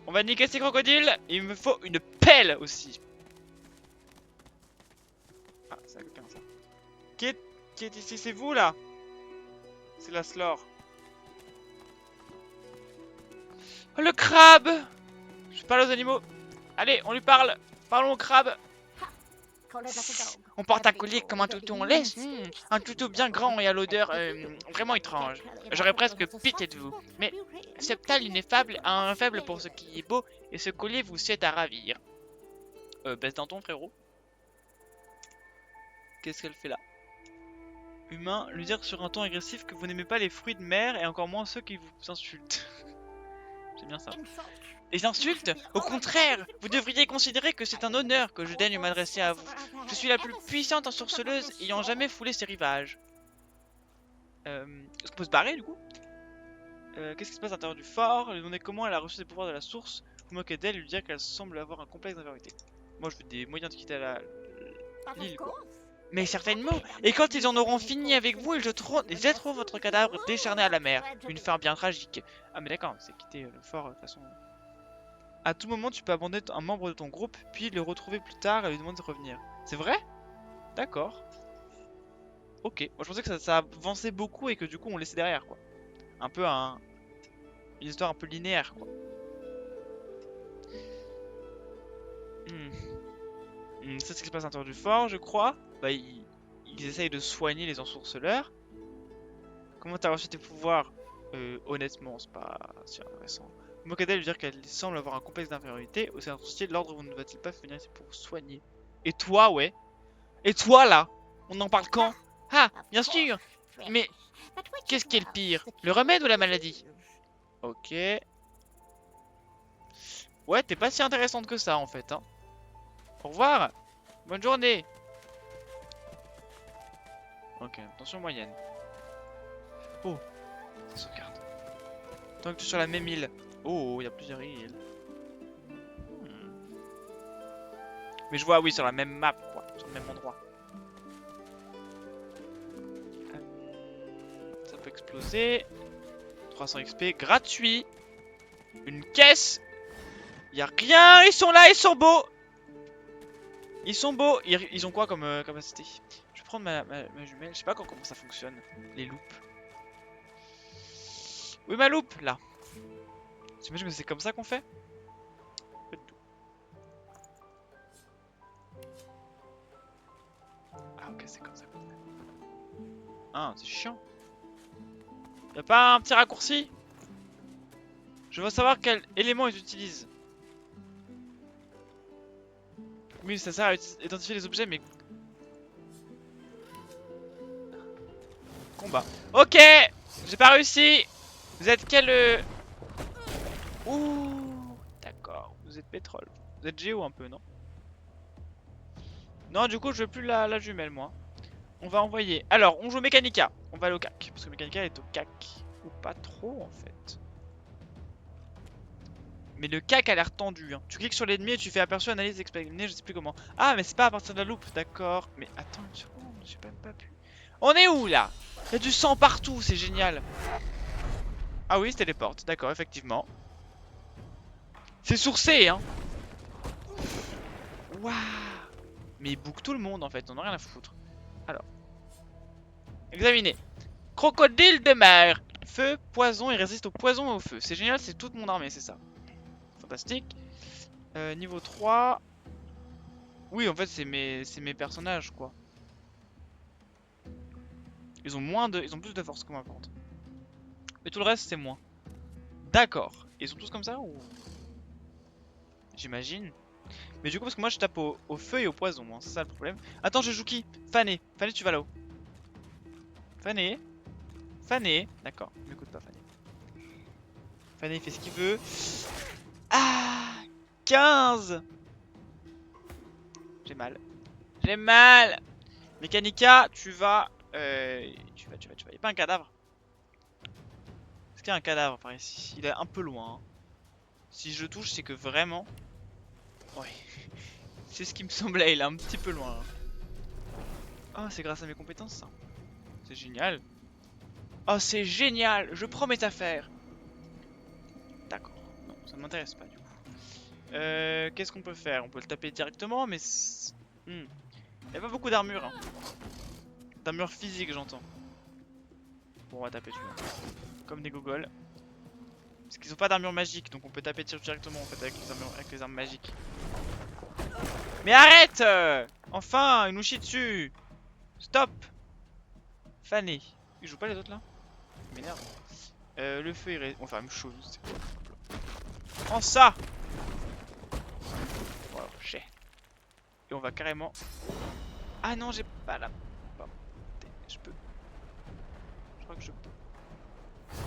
On va niquer ces crocodiles. Il me faut une pelle aussi. Ah, c'est à quelqu'un ça. Qui est ici? C'est vous là? C'est la Slore. Oh, le crabe! Je parle aux animaux. Allez, on lui parle. Parlons au crabe. On porte un collier comme un toutou en laisse. Un toutou bien grand et à l'odeur vraiment étrange. J'aurais presque pitié de vous. Mais Septal ineffable a un faible pour ce qui est beau et ce collier vous souhaite à ravir. Baisse dans ton frérot. Qu'est-ce qu'elle fait là? Humain, lui dire sur un ton agressif que vous n'aimez pas les fruits de mer et encore moins ceux qui vous insultent. C'est bien ça. Les insultes? Au contraire, vous devriez considérer que c'est un honneur que je daigne m'adresser à vous. Je suis la plus puissante ensorceleuse ayant jamais foulé ces rivages. Est-ce qu'on peut se barrer du coup? Qu'est-ce qui se passe à l'intérieur du fort? Lui demander comment elle a reçu ses pouvoirs de la source. Vous moquez d'elle et lui dire qu'elle semble avoir un complexe d'infériorité. Moi je veux des moyens de quitter l'île quoi. Mais certainement. Et quand ils en auront fini avec vous, ils jetteront votre cadavre décharné à la mer. Une fin bien tragique. Ah mais d'accord, c'est quitter le fort de toute façon. À tout moment, tu peux abandonner un membre de ton groupe, puis le retrouver plus tard et lui demander de revenir. C'est vrai? D'accord. Ok. Moi, je pensais que ça avançait beaucoup et que du coup, on laissait derrière, quoi. Un peu une histoire un peu linéaire, quoi. C'est ce qui se passe à l'intérieur du fort, je crois. Bah, ils essayent de soigner les ensorceleurs. Comment t'as reçu tes pouvoirs? Honnêtement, c'est pas si intéressant. Mokadel lui dire qu'elle semble avoir un complexe d'infériorité. Au sein de son style, l'ordre ne va-t-il pas venir ici pour vous soigner? Et toi, ouais? Et toi, là? On en parle quand? Ah, bien sûr! Mais qu'est-ce qui est le pire? Le remède ou la maladie? Ok. Ouais, t'es pas si intéressante que ça, en fait, hein. Au revoir! Bonne journée! Ok, attention moyenne. Oh, ça sauvegarde. Tant que tu es sur la même île. Oh, il y a plusieurs îles. Mais je vois, oui, sur la même map, quoi. Sur le même endroit. Ça peut exploser. 300 XP gratuit. Une caisse. Y a rien. Ils sont là, ils sont beaux. Ils sont beaux. Ils ont quoi comme capacité? Je vais prendre ma jumelle. Je sais pas comment ça fonctionne. Les loupes. Oui, ma loupe, là. J'imagine que c'est comme ça qu'on fait. Ah, ok, c'est comme ça qu'on fait. Ah, c'est chiant. Y'a pas un petit raccourci? Je veux savoir quel élément ils utilisent. Oui, ça sert à identifier les objets, mais... Combat. Ok! J'ai pas réussi! Vous êtes quel... Ouh! D'accord, vous êtes pétrole. Vous êtes géo un peu, non? Non, du coup, je veux plus la jumelle, moi. On va envoyer... Alors, on joue Mechanica. On va aller au CAC. Parce que Mechanica est au CAC. Ou pas trop, en fait. Mais le CAC a l'air tendu, hein. Tu cliques sur l'ennemi et tu fais aperçu, analyse, examiner, je sais plus comment. Ah, mais c'est pas à partir de la loupe, d'accord. Mais attends une seconde, j'ai même pas pu. On est où, là? Il y a du sang partout, c'est génial. Ah oui, c'était les portes, d'accord, effectivement. C'est sourcé, hein. Waouh. Mais il boucle tout le monde, en fait, on a rien à foutre. Alors. Examiner. Crocodile de mer. Feu, poison, il résiste au poison et au feu. C'est génial, c'est toute mon armée, c'est ça. Fantastique. Niveau 3. Oui, en fait, c'est mes personnages, quoi. Ils ont plus de force que moi, par contre. Mais tout le reste, c'est moins. D'accord. Ils sont tous comme ça ou... J'imagine. Mais du coup, parce que moi, je tape au feu et au poison, hein. C'est ça le problème. Attends, je joue qui? Fané. Fané, tu vas là-haut. Fané. Fané. D'accord. M'écoute pas, Fané. Fané, il fait ce qu'il veut. Ah, 15. J'ai mal. J'ai mal. Mechanica, tu vas... Tu vas. Y'a pas un cadavre? Est-ce qu'il y a un cadavre par ici? Il est un peu loin. Hein. Si je touche, c'est que vraiment... Ouais. C'est ce qui me semblait, il est un petit peu loin. Ah, c'est grâce à mes compétences, ça. C'est génial. Oh, c'est génial. Je prends mes affaires. D'accord. Non, ça ne m'intéresse pas, du coup. Qu'est-ce qu'on peut faire? On peut le taper directement, mais... Il n'y a pas beaucoup d'armure, hein. D'armure physique, j'entends. Bon, on va taper dessus. Comme des gogoles. Parce qu'ils ont pas d'armure magique, donc on peut taper dessus directement en fait avec les armes magiques. Mais arrête enfin, il nous chie dessus. Stop. Fané. Il joue pas les autres là? Il m'énerve. Le feu, on va faire la même chose. Prends ça. Voilà, j'ai. Et on va carrément... Ah non, j'ai pas la... Je peux. Je crois que je peux.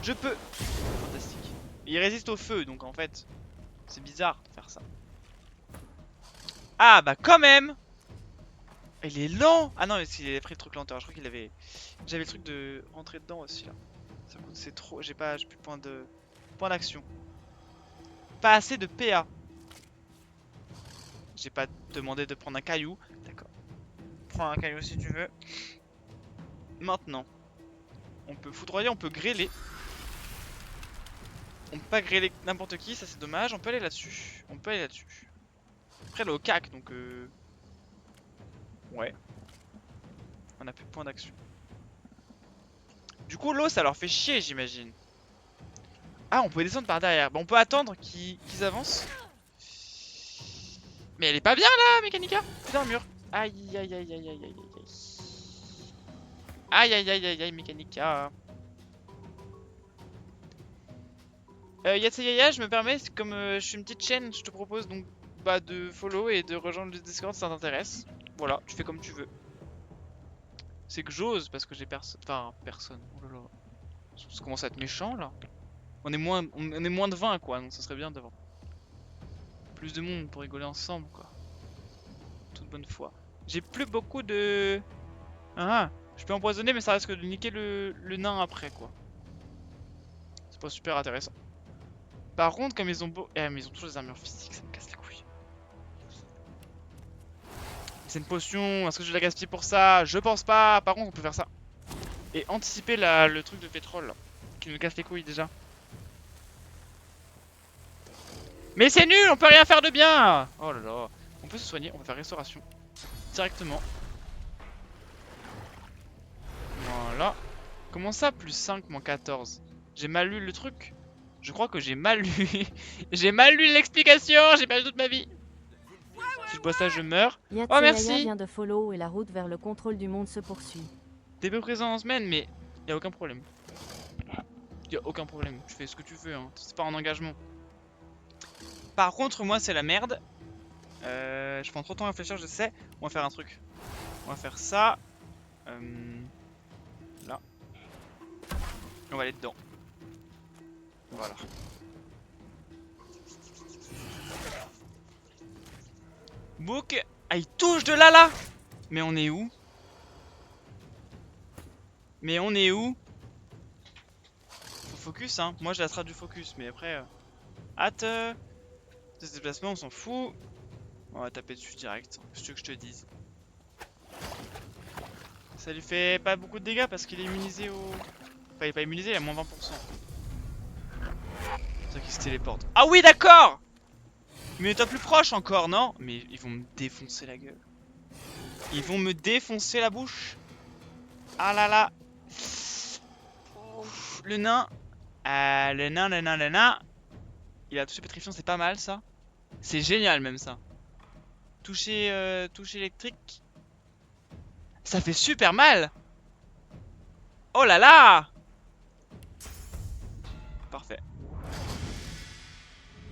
Je peux. Fantastique. Il résiste au feu, donc en fait, c'est bizarre de faire ça. Ah bah quand même. Il est lent. Ah non, mais il avait pris le truc lenteur. Je crois qu'il avait... J'avais le truc de rentrer dedans aussi là. Ça coûte, c'est trop... J'ai plus point de... Point d'action. Pas assez de PA. J'ai pas demandé de prendre un caillou. D'accord. Prends un caillou si tu veux. Maintenant. On peut foudroyer, on peut grêler. On peut pas grêler n'importe qui, ça c'est dommage. On peut aller là-dessus. On peut aller là-dessus. Après, elle est au cac, donc ouais. On a plus de points d'action. Du coup, l'eau, ça leur fait chier, j'imagine. Ah, on peut descendre par derrière. Bon, on peut attendre qu'ils avancent. Mais elle est pas bien là, Mécanica. Putain, un mur. Aïe, aïe, aïe, aïe, aïe, aïe, aïe. Aïe, aïe, aïe, aïe, aïe, Mécanica. Yatsayaya, je me permets, comme je suis une petite chaîne, je te propose donc bah, de follow et de rejoindre le Discord si ça t'intéresse. Voilà, tu fais comme tu veux. C'est que j'ose parce que j'ai personne. Enfin, personne. Oh là là. Ça commence à être méchant là. On est moins de 20 quoi, donc ça serait bien d'avoir plus de monde pour rigoler ensemble quoi. Toute bonne foi. J'ai plus beaucoup de... Ah, je peux empoisonner mais ça risque de niquer le nain après quoi. C'est pas super intéressant. Par contre, comme ils ont beau... mais ils ont toujours des armures physiques, ça me casse les couilles. C'est une potion, est-ce que je vais la gaspiller pour ça? Je pense pas. Par contre, on peut faire ça. Et anticiper le truc de pétrole là, qui nous casse les couilles déjà. Mais c'est nul, on peut rien faire de bien. Oh là là. On peut se soigner, on va faire restauration. Directement. Voilà. Comment ça, plus 5 moins 14? J'ai mal lu le truc. Je crois que j'ai mal lu. J'ai mal lu l'explication, j'ai perdu toute ma vie. Si je bois ça, je meurs. Oh merci. vient de follow et la route vers le contrôle du monde se poursuit. T'es peu présent en semaine, mais y a aucun problème. Y a aucun problème, tu fais ce que tu veux, hein. C'est pas un engagement. Par contre, moi, c'est la merde. Je prends trop de temps à réfléchir, je sais. On va faire un truc. On va faire ça. Là. On va aller dedans. Voilà. Book. Ah, il touche de là. Mais on est où? Mais on est où? Faut focus, hein. Moi, j'ai la strat du focus, mais après... Hâte. Ce déplacement, on s'en fout. On va taper dessus direct. C'est ce que je te dise. Ça lui fait pas beaucoup de dégâts parce qu'il est immunisé au... Enfin, il est pas immunisé, il a moins 20%. C'est ça qu'il se téléporte. Ah oui, d'accord! Mais toi plus proche encore, non? Mais ils vont me défoncer la gueule. Ils vont me défoncer la bouche. Ah là là. Ouf, le nain. Le nain. Il a touché pétrifiant, c'est pas mal ça. C'est génial même ça. Toucher électrique. Ça fait super mal. Oh là là. Parfait.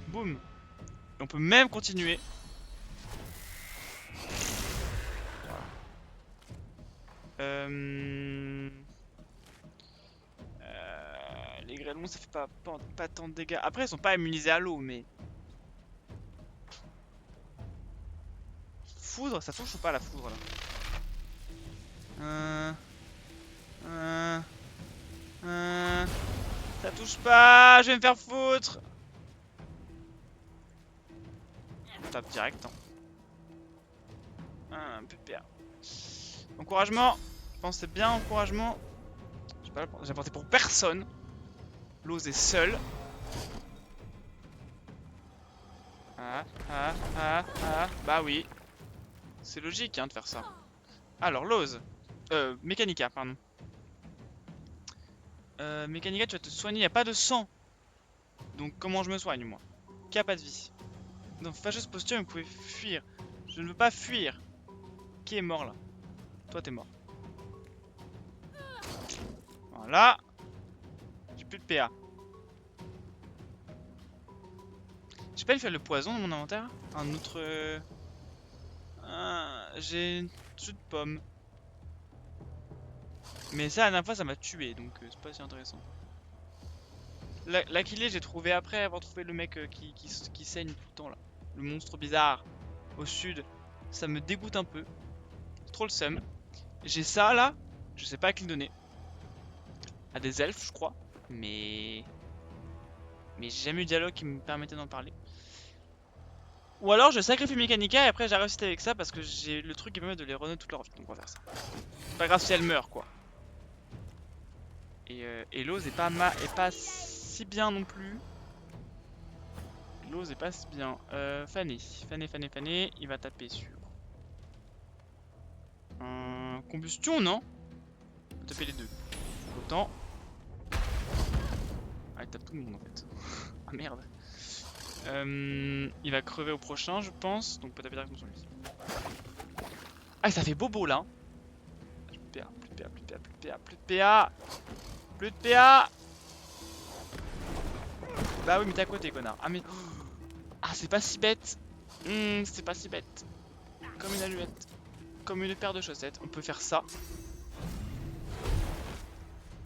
Boum. Et on peut même continuer. Les grêlons ça fait pas tant de dégâts. Après ils sont pas immunisés à l'eau mais... Foudre, ça touche ou pas la foudre là? Ça touche pas, je vais me faire foutre. tape direct. Hein. Un PPA. Encouragement. Je pense que c'est bien, encouragement. J'ai apporté pour personne. L'ose est seul. Bah oui. C'est logique hein, de faire ça. Alors, Lose. Mechanica, pardon. Mechanica, tu vas te soigner, il n'y a pas de sang. Donc comment je me soigne, moi? Qui a pas de vie? Dans fâcheuse posture, vous pouvez fuir. Je ne veux pas fuir. Qui est mort, là? Toi, t'es mort. Voilà. J'ai plus de PA. J'ai pas une feuille de poison dans mon inventaire? Un autre... j'ai une jus de pomme. Mais ça, la dernière fois, ça m'a tué, donc c'est pas si intéressant. L'Achillée, j'ai trouvé après avoir trouvé le mec qui saigne tout le temps, là. Le monstre bizarre, au sud. Ça me dégoûte un peu. Trop le seum. J'ai ça, là. Je sais pas à qui le donner. À des elfes, je crois. Mais j'ai jamais eu de dialogue qui me permettait d'en parler. Ou alors je sacrifie Mechanica et après j'ai réussi avec ça parce que j'ai le truc qui permet de les runner toute leur vie. Donc on va faire ça. C'est pas grave si elle meurt quoi. Et Lose est pas si bien non plus. Lose est pas si bien. Fanny, il va taper sur. Combustion non? Il va taper les deux. Autant. Ah il tape tout le monde en fait. Ah merde. Il va crever au prochain, je pense. Donc peut taper directement sur lui. Ah, ça fait bobo là. Plus de PA, plus de PA, plus de PA, plus de PA, plus de PA. Plus de PA. Bah oui, mais t'es à côté, connard. Ah, mais. Ah, c'est pas si bête. C'est pas si bête. Comme une allumette. Comme une paire de chaussettes. On peut faire ça.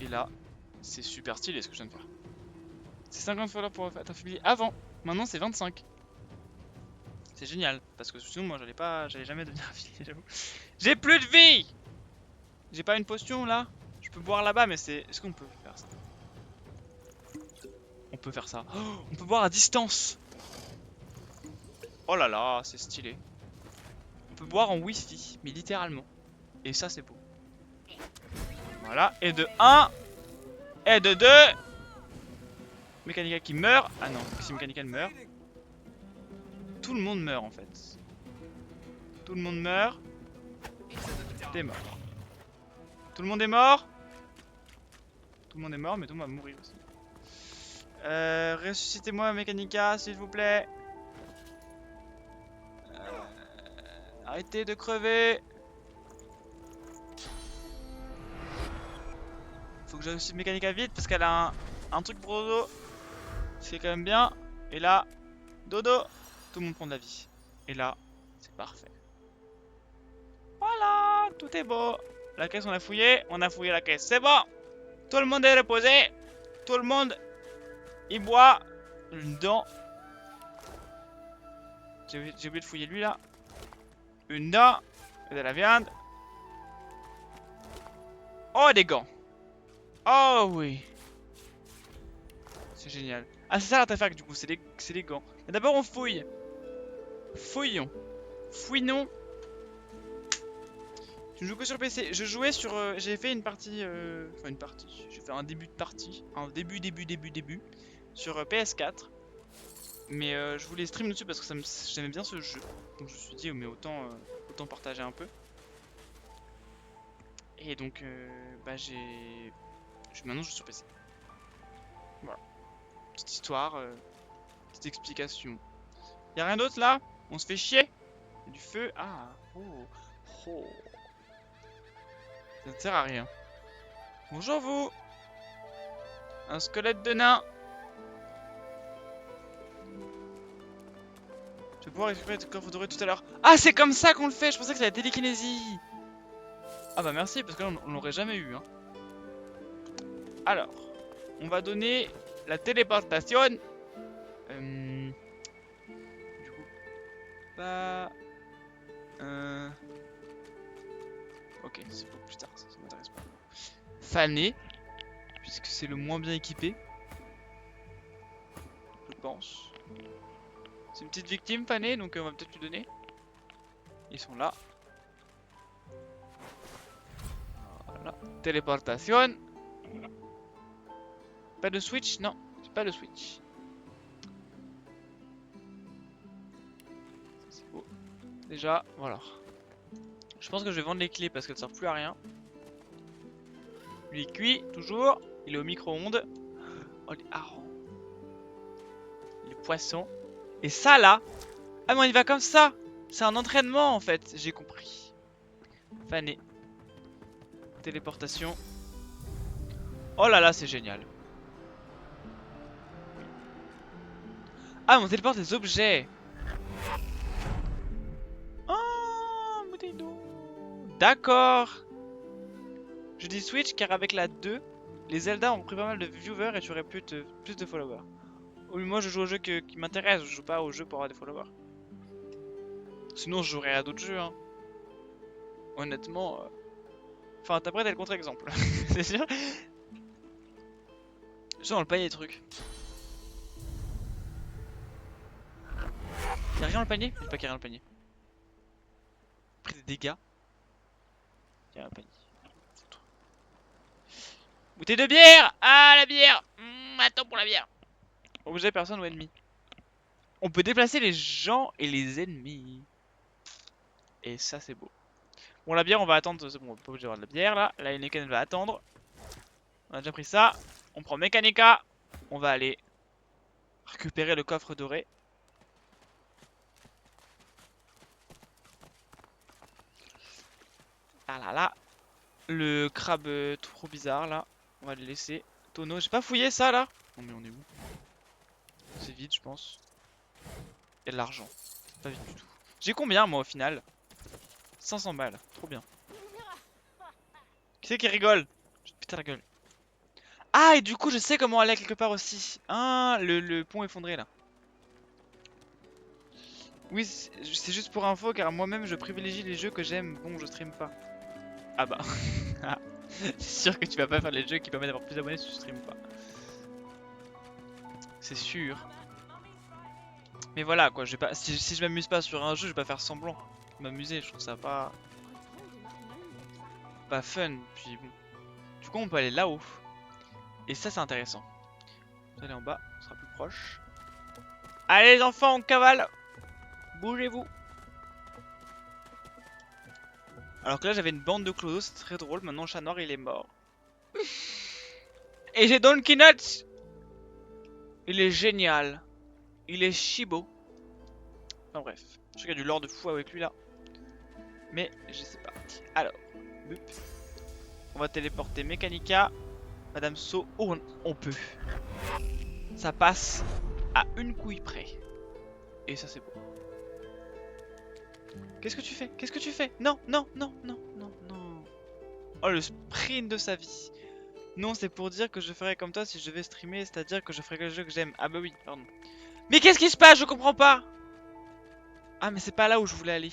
Et là, c'est super stylé ce que je viens de faire. C'est 50 fois là pour t'affaiblir avant. Maintenant, c'est 25. C'est génial. Parce que sinon, moi, j'allais jamais devenir affilié, j'avoue. J'ai plus de vie. J'ai pas une potion là. Je peux boire là-bas, mais c'est. Est-ce qu'on peut faire ça? On peut faire ça. Oh, on peut boire à distance. Oh là là, c'est stylé. On peut boire en wifi, mais littéralement. Et ça, c'est beau. Voilà. Et de 1. Et de 2. Mechanica qui meurt. Ah non, si Mechanica meurt. Tout le monde meurt en fait. Tout le monde meurt. T'es mort. Tout le monde est mort. Tout le monde est mort, mais tout le monde va mourir aussi. Ressuscitez-moi Mechanica, s'il vous plaît. Arrêtez de crever. Faut que je ressuscite Mechanica vite parce qu'elle a un truc pour Dodo. C'est quand même bien. Et là, Dodo. Tout le monde prend de la vie. Et là, c'est parfait. Voilà, tout est beau. La caisse, on a fouillé la caisse. C'est bon. Tout le monde est reposé. Tout le monde, il boit une dent. J'ai oublié de fouiller lui là. Une dent. De la viande. Oh, des gants. Oh oui. C'est génial. Ah, c'est ça l'artefact du coup, c'est les gants. Mais d'abord, on fouille. Fouillons. Fouinons. Je ne joue que sur PC. Je jouais sur. J'ai fait une partie. Enfin, une partie. J'ai fait un début de partie. Un début. Sur PS4. Mais je voulais stream dessus parce que j'aimais bien ce jeu. Donc je me suis dit, oh, mais autant partager un peu. Et donc, bah maintenant je suis sur PC. Voilà. Petite histoire. Petite explication. Y'a rien d'autre là? On se fait chier? Y'a du feu? Ah. Oh. Ça ne sert à rien. Bonjour vous. Un squelette de nain. Je vais pouvoir récupérer le coffre doré tout à l'heure. Ah, c'est comme ça qu'on le fait. Je pensais que c'était la télékinésie. Ah bah merci, parce que là on l'aurait jamais eu hein. Alors, on va donner la téléportation. Du coup, bah... Ok, c'est pour plus tard, ça m'intéresse pas. Fané, puisque c'est le moins bien équipé. Je pense. C'est une petite victime fanée, donc on va peut-être lui donner. Ils sont là. Voilà. Téléportation. Pas de switch? Non, c'est pas de switch. C'est beau. Déjà, voilà. Je pense que je vais vendre les clés parce qu'elles servent plus à rien. Lui il cuit, toujours. Il est au micro-ondes. Oh, les harengs. Les poissons. Et ça là. Ah, mais il va comme ça. C'est un entraînement en fait. J'ai compris. Fané. Téléportation. Oh là là, c'est génial. Ah, on téléporte des objets. Oh, bouteille d'eau. D'accord. Je dis Switch car avec la 2, les Zelda ont pris pas mal de viewers et tu aurais plus de followers. Oui, moi je joue au jeu qui m'intéresse, je joue pas au jeu pour avoir des followers. Sinon je jouerais à d'autres jeux, hein. Honnêtement. Enfin, t'apprêtes le contre-exemple. C'est sûr. Je suis dans le panier des trucs. Y'a rien dans le panier? Je dis pas qu'il y a rien dans le panier. Pris des dégâts. Y'a rien dans le panier. Bouteille de bière! Ah, la bière! Attends pour la bière. Objet, personne ou ennemi. On peut déplacer les gens et les ennemis. Et ça, c'est beau. Bon, la bière, on va attendre. C'est bon, on est pas obligé d'avoir de la bière là. La Heineken, elle va attendre. On a déjà pris ça. On prend Mechanica. On va aller récupérer le coffre doré. Ah là là. Le crabe trop bizarre là. On va le laisser. Tonneau. J'ai pas fouillé ça là. Non, mais on est où? C'est vide, je pense. Il y a de l'argent. Pas vide du tout. J'ai combien moi au final? 500 balles. Trop bien. Qui c'est qui rigole? Putain la gueule. Ah, et du coup, je sais comment aller quelque part aussi. Ah, le pont effondré là. Oui, c'est juste pour info, car moi-même je privilégie les jeux que j'aime. Bon, je stream pas. Ah bah. C'est sûr que tu vas pas faire les jeux qui permettent d'avoir plus d'abonnés si tu stream pas. C'est sûr. Mais voilà quoi, je vais pas. Si je m'amuse pas sur un jeu, je vais pas faire semblant. M'amuser, je trouve ça pas fun. Puis bon. Du coup, on peut aller là-haut. Et ça, c'est intéressant. On va aller en bas, on sera plus proche. Allez les enfants, on cavale. Bougez-vous. Alors que là j'avais une bande de clodos, c'est très drôle, maintenant le chat noir il est mort. Et j'ai Donkey Nuts. Il est génial. Il est chibo. Enfin bref, je sais qu'il y a du lore de fou avec lui là. Mais je sais pas. Alors, bup. On va téléporter Mechanica. Madame So, oh, on peut. Ça passe à une couille près. Et ça c'est beau. Qu'est-ce que tu fais? Qu'est-ce que tu fais? Non, non, non, non, non, non. Oh le sprint de sa vie. Non, c'est pour dire que je ferai comme toi si je vais streamer, c'est-à-dire que je ferai le jeu que j'aime. Ah bah oui, pardon. Mais qu'est-ce qui se passe? Je comprends pas. Ah mais c'est pas là où je voulais aller.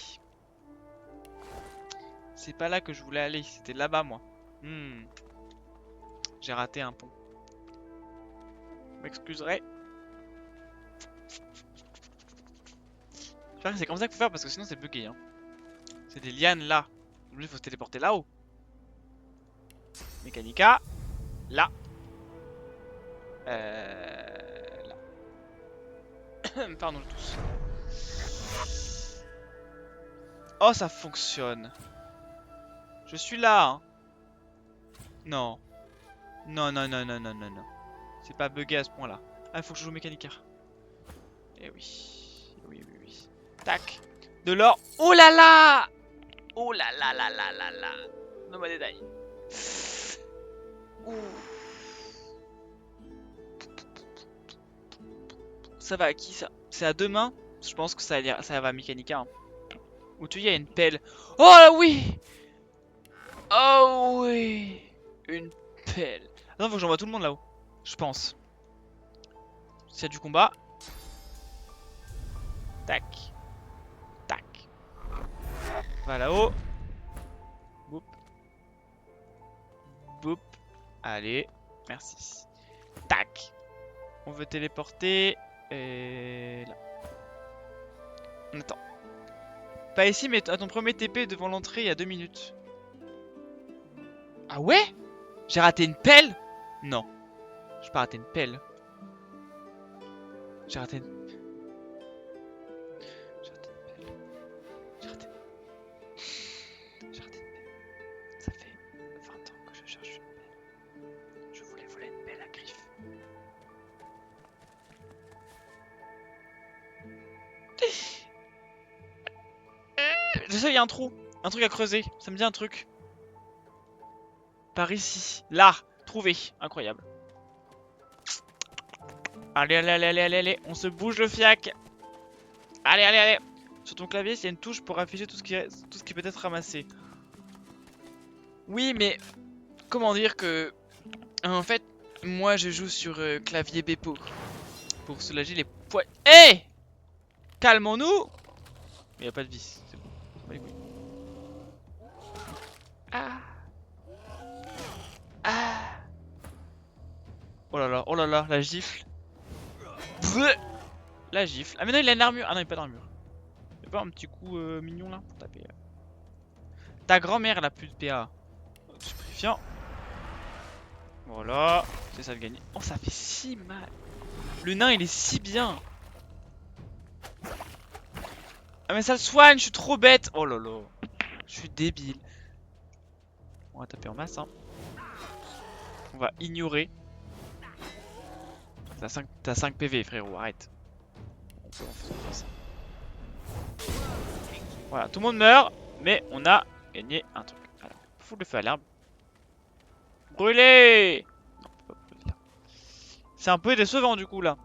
C'est pas là que je voulais aller, c'était là-bas moi. J'ai raté un pont. Vous m'excuserez. J'espère que c'est comme ça qu'il faut faire parce que sinon c'est bugué. Hein. C'est des lianes là. Donc il faut se téléporter là-haut. Mechanica. Là. Là. Pardon tous. Oh ça fonctionne. Je suis là. Hein. Non. Non, non, non, non, non, non, non. C'est pas bugué à ce point là. Ah il faut que je joue Mechanica. Eh oui. Oui, oui, oui. Tac. De l'or. Oh là là. Oh là là là là là là. No me détail. Ça va à qui ça? C'est à deux mains? Je pense que ça va à Mechanica. Hein. Où tu y a une pelle. Oh là oui! Oh oui! Une pelle. Attends, faut que j'envoie tout le monde là-haut. Je pense. S'il y a du combat. Tac. Tac. Va là-haut. Boop. Boop. Allez. Merci. Tac. On veut téléporter. Et là. On attend. Pas ici, mais à ton premier TP devant l'entrée il y a 2 minutes. Ah ouais? J'ai raté une pelle? Non. J'ai pas raté une pelle. J'ai raté une... J'ai raté une pelle. J'ai raté... J'ai raté une pelle. Ça fait 20 ans que je cherche une pelle. Je voulais voler une pelle à griffes. Je sais, il y a un trou. Un truc à creuser. Ça me dit un truc. Par ici. Là. Trouvé. Incroyable. Allez, allez, allez, allez, allez, allez. On se bouge le fiac. Allez, allez, allez. Sur ton clavier, il y a une touche pour afficher tout ce qui peut être ramassé. Oui, mais... Comment dire que... En fait, moi je joue sur clavier Bepo. Pour soulager les poids... Hé! Calmons-nous! Mais y a pas de vis. C'est bon. On va les couilles. Ah. Ah. Oh là là, la gifle. Bleu. La gifle. Ah mais non, il a une armure. Ah non, il a pas d'armure. Y'a pas un petit coup mignon là pour taper. Ta grand-mère elle a plus de PA. Stupéfiant. Voilà. C'est ça de gagner. Oh, ça fait si mal. Le nain il est si bien. Ah mais ça le soigne, je suis trop bête. Oh là là. Je suis débile. On va taper en masse hein. On va ignorer. T'as 5 PV frérot, arrête. On peut en faire ça. Voilà, tout le monde meurt, mais on a gagné un truc. Alors, fout le feu à l'herbe. Brûler! Non, on peut pas brûler là. C'est un peu décevant du coup là.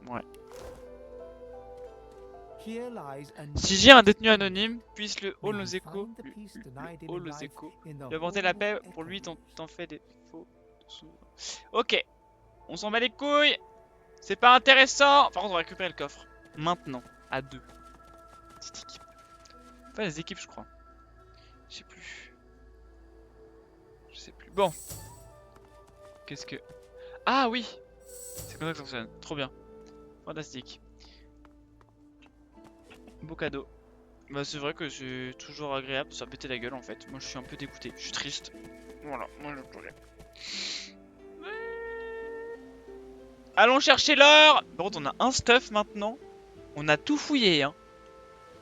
Ouais. Si j'ai un détenu anonyme, puisse le hall aux échos, lui apporter la paix, pour lui t'en fais des faux. Ok, on s'en bat les couilles. C'est pas intéressant. Par contre, on va récupérer le coffre. Maintenant, à 2. Petite équipe. Pas des équipes, je crois. Je sais plus. Je sais plus. Bon. Qu'est-ce que... Ah oui. C'est comme ça que ça fonctionne. Trop bien. Fantastique. Beau cadeau. Bah c'est vrai que c'est toujours agréable de se faire péter la gueule en fait. Moi je suis un peu dégoûté. Je suis triste. Voilà. Moi je pleurais. Allons chercher l'or. Par contre on a un stuff maintenant. On a tout fouillé hein.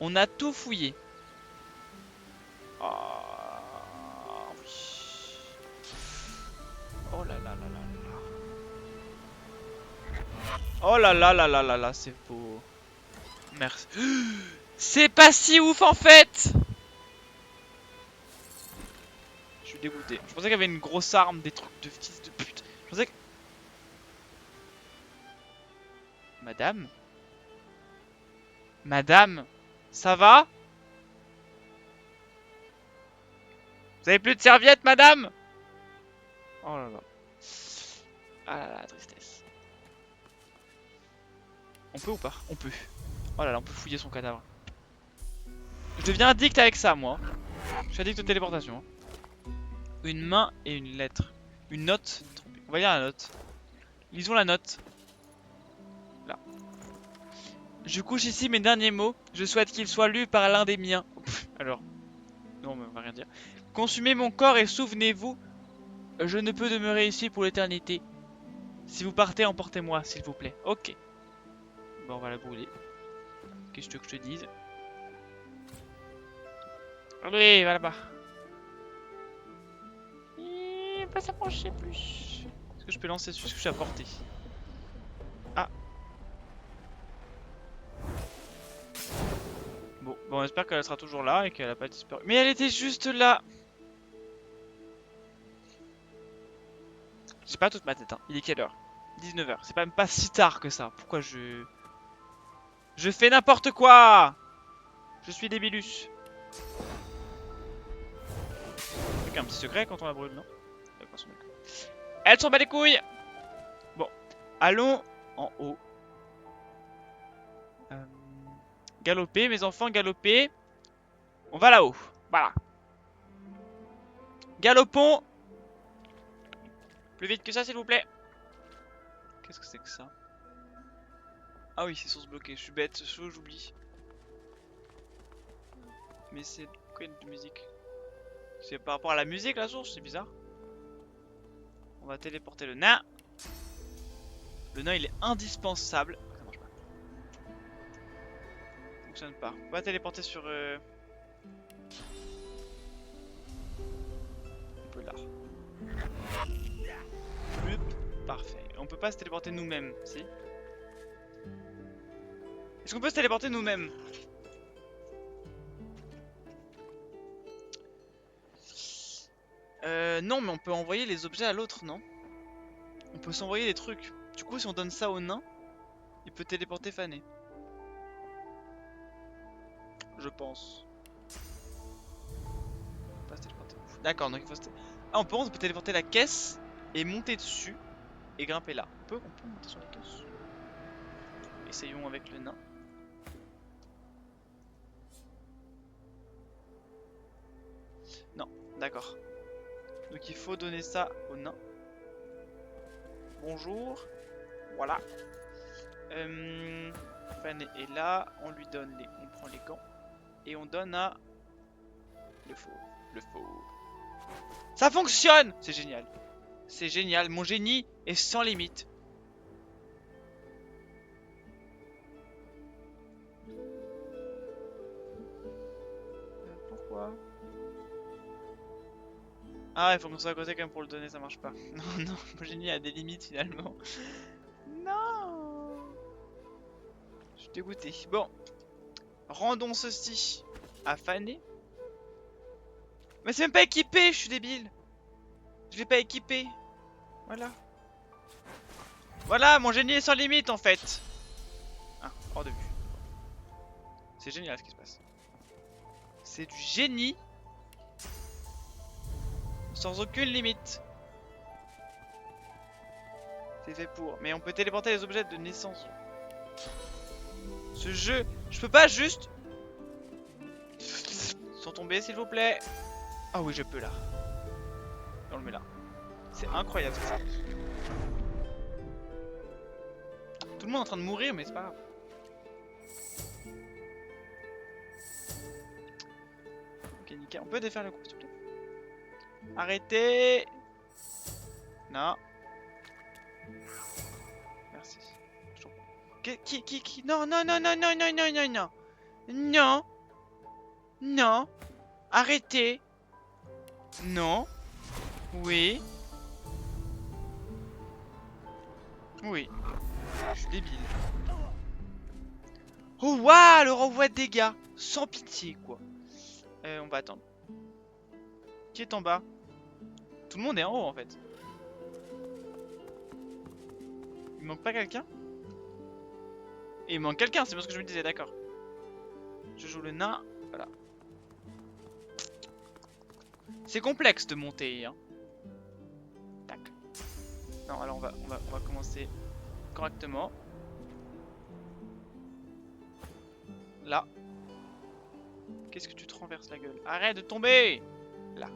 On a tout fouillé. Ah oui. Oh là là là là là. Oh là là là là là là, c'est beau. Merci. C'est pas si ouf en fait. Je suis dégoûté. Je pensais qu'il y avait une grosse arme, des trucs de fils de pute. Je pensais que... Madame? Madame? Ça va? Vous avez plus de serviettes, madame? Oh là là. Ah là là, tristesse. On peut ou pas? On peut. Oh là là, on peut fouiller son cadavre. Je deviens addict avec ça, moi. Je suis addict aux téléportations. Une main et une lettre. Une note. On va lire la note. Lisons la note. Là. Je couche ici mes derniers mots. Je souhaite qu'ils soient lus par l'un des miens. Alors. Non, mais on va rien dire. Consumez mon corps et souvenez-vous, je ne peux demeurer ici pour l'éternité. Si vous partez, emportez-moi, s'il vous plaît. Ok. Bon, on va la brûler. Qu'est-ce que tu veux que je te dise? Allez, va là-bas. Pas s'approcher plus. Est-ce que je peux lancer dessus? Est-ce que je suis à portée? Ah. Bon, on espère qu'elle sera toujours là et qu'elle a pas disparu. Mais elle était juste là. J'ai pas toute ma tête, hein. Il est quelle heure? 19 h. C'est même pas si tard que ça. Pourquoi je... Je fais n'importe quoi. Je suis débilus. C'est un petit secret quand on la brûle, non? Elle s'en bat les couilles. Bon, allons en haut. Galoper, mes enfants, galoper. On va là-haut. Voilà. Galopons. Plus vite que ça, s'il vous plaît. Qu'est-ce que c'est que ça? Ah oui, c'est source bloquée. Je suis bête, j'oublie. Mais c'est quoi de musique? C'est par rapport à la musique la source, c'est bizarre. On va téléporter le nain. Le nain il est indispensable. Ça marche pas. Ça fonctionne pas. On va téléporter sur un peu là. Hup, parfait. On peut pas se téléporter nous-mêmes, si? Est-ce qu'on peut se téléporter nous-mêmes? Non, mais on peut envoyer les objets à l'autre, non? On peut s'envoyer des trucs. Du coup, si on donne ça au nain, il peut téléporter Fané. Je pense. Pas se téléporter. D'accord, donc il faut se Ah, on peut téléporter la caisse et monter dessus et grimper là. On peut monter sur la caisse. Essayons avec le nain. Non, d'accord. Donc il faut donner ça au nain. Bonjour. Voilà. Fané est là. On lui donne les. On prend les gants. Et on donne à. Le faux. Le faux. Ça fonctionne! C'est génial. C'est génial. Mon génie est sans limite. Pourquoi? Ah, il faut qu'on soit à côté quand même pour le donner, ça marche pas. Non, non, mon génie a des limites finalement. Non! Je suis dégoûté. Bon, rendons ceci à Fané. Mais c'est même pas équipé, je suis débile. Je l'ai pas équipé. Voilà. Voilà, mon génie est sans limite en fait. Ah, hors de vue. C'est génial ce qui se passe. C'est du génie sans aucune limite. C'est fait pour. Mais on peut téléporter les objets de naissance. Ce jeu, je peux pas juste... Sans tomber s'il vous plaît. Ah oui, je peux là. On le met là. C'est incroyable ça. Tout le monde est en train de mourir, mais c'est pas grave. Ok, nickel. On peut défaire le groupe, s'il vous plaît. Arrêtez. Non. Merci. Qui? Non, non, non, non, non, non, non, non, non. Non. Non. Arrêtez. Non. Oui. Oui. Je suis débile. Oh waouh, le renvoi de dégâts. Sans pitié quoi. On va attendre. Qui est en bas? Tout le monde est en haut en fait. Il manque pas quelqu'un? Et il manque quelqu'un, c'est bien ce que je me disais, d'accord. Je joue le nain, voilà. C'est complexe de monter, hein. Tac. Non, alors on va commencer correctement. Là. Qu'est-ce que tu te renverses la gueule? Arrête de tomber! Là.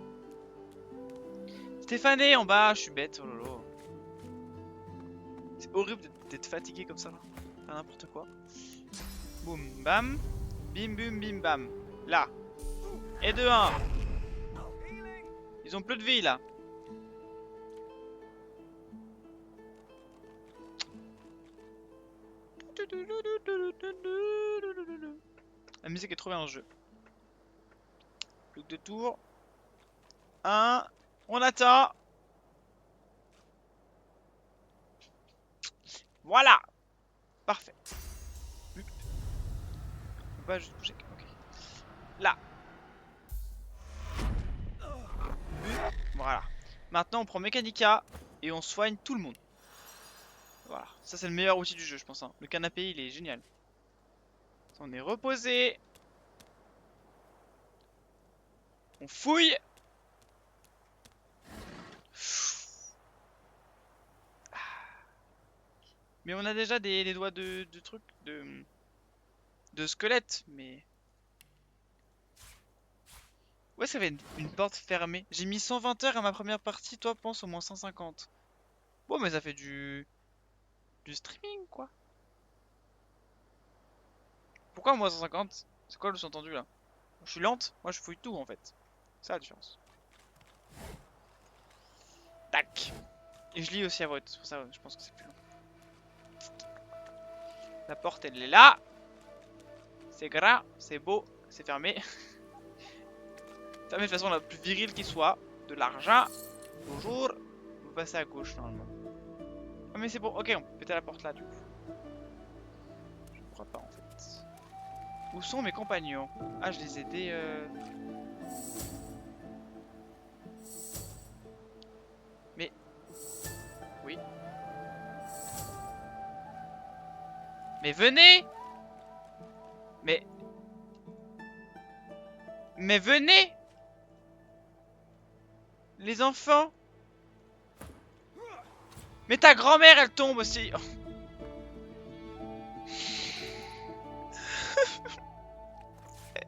Stéphane en bas, je suis bête, oh lolo. C'est horrible d'être fatigué comme ça là. Faire n'importe quoi. Boum, bam. Bim, bim, bim, bam. Là. Et de 1. Ils ont plus de vie là. La musique est trop bien en jeu. Look de tour. 1. On attend. Voilà. Parfait. On peut pas juste bouger. Ok. Là. Voilà. Maintenant on prend Mechanica et on soigne tout le monde. Voilà. Ça c'est le meilleur outil du jeu je pense. Hein. Le canapé il est génial. On est reposé. On fouille. Mais on a déjà des doigts de trucs de squelette. Mais... Ouais, ça va être une porte fermée. J'ai mis 120 heures à ma première partie. Toi pense au moins 150. Bon mais ça fait du... du streaming, quoi. Pourquoi moi 150? C'est quoi le sous-entendu là? Je suis lente? Moi je fouille tout en fait. C'est la différence. Tac. Et je lis aussi à voix haute, c'est pour ça je pense que c'est plus long. La porte elle est là. C'est gras, c'est beau, c'est fermé. Fermé de façon la plus virile qui soit. De l'argent. Bonjour. Vous passez à gauche normalement. Ah mais c'est bon, ok, on peut péter la porte là du coup. Je ne crois pas en fait. Où sont mes compagnons? Ah je les ai aidés Mais... Oui. Mais venez! Mais venez! Les enfants! Mais ta grand-mère elle tombe aussi! Oh.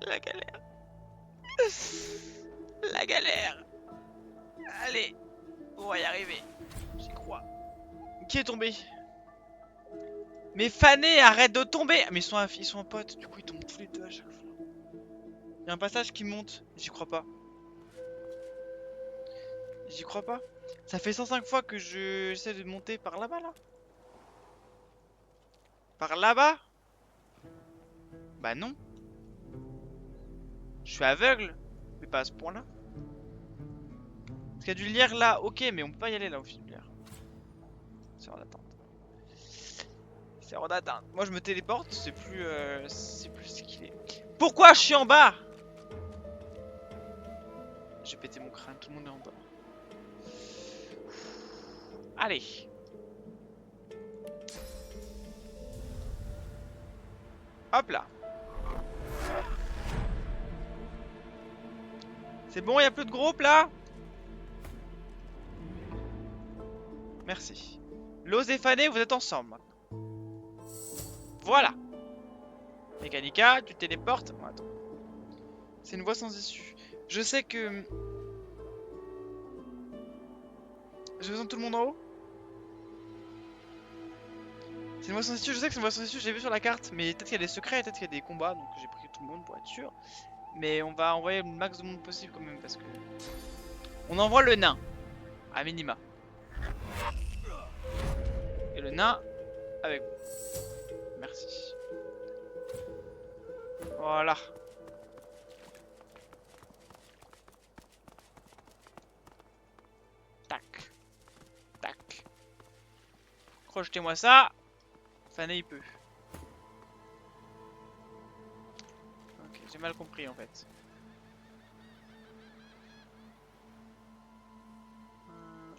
La galère! La galère! Allez! On va y arriver! J'y crois. Qui est tombé? Mais Fanny, arrête de tomber! Mais ils sont en potes, du coup ils tombent tous les deux à chaque fois. Il y a un passage qui monte, j'y crois pas. J'y crois pas. Ça fait 105 fois que j'essaie de monter par là-bas là. Par là-bas? Bah non. Je suis aveugle, mais pas à ce point-là. Parce qu'il y a du lierre là, ok, mais on peut pas y aller là au fil du lierre. C'est hors d'attente. C'est hors d'attente. Moi je me téléporte, c'est plus stylé. Pourquoi je suis en bas? J'ai pété mon crâne, tout le monde est en bas. Allez. Hop là. C'est bon, y a plus de groupe là? Merci. Loz et Fané, vous êtes ensemble maintenant. Voilà. Mécanica, tu téléportes. Bon, attends. C'est une voie sans issue. Je sais que... J'ai besoin de tout le monde en haut. C'est une voie sans issue, je sais que c'est une voie sans issue, j'ai vu sur la carte. Mais peut-être qu'il y a des secrets, peut-être qu'il y a des combats. Donc j'ai pris tout le monde pour être sûr. Mais on va envoyer le max de monde possible quand même parce que... On envoie le nain. À minima. Et le nain avec vous. Merci. Voilà. Tac. Tac. Crojetez-moi ça. Fané il peut. Ok, j'ai mal compris en fait.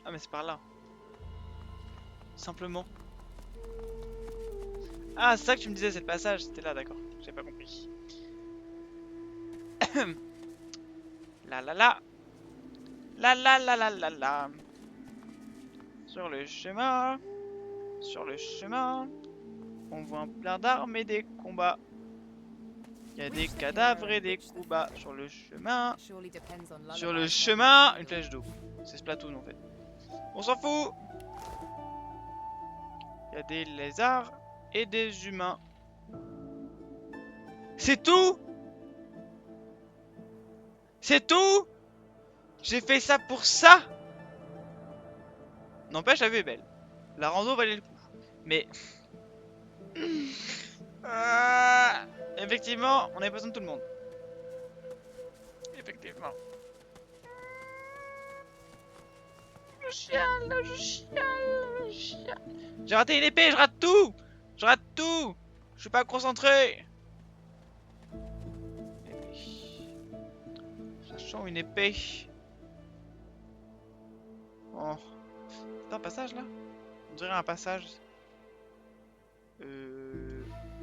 Ah mais c'est par là. Simplement. Ah c'est ça que tu me disais, c'est le passage, c'était là, d'accord. J'ai pas compris. La la la. La la la la la la. Sur le chemin. Sur le chemin. On voit plein d'armes et des combats. Il y a des cadavres et des coups bas sur le chemin. Sur le chemin, une flèche d'eau. C'est Splatoon en fait. On s'en fout. Il y a des lézards et des humains. C'est tout? C'est tout? J'ai fait ça pour ça? N'empêche, la vue est belle. La rando valait le coup. Mais... effectivement, on avait besoin de tout le monde. Effectivement. Je chiale, je chiale, je chiale. J'ai raté une épée, je rate tout. Je rate tout. Je suis pas concentré. Sachant une épée. Oh. C'est un passage là? On dirait un passage.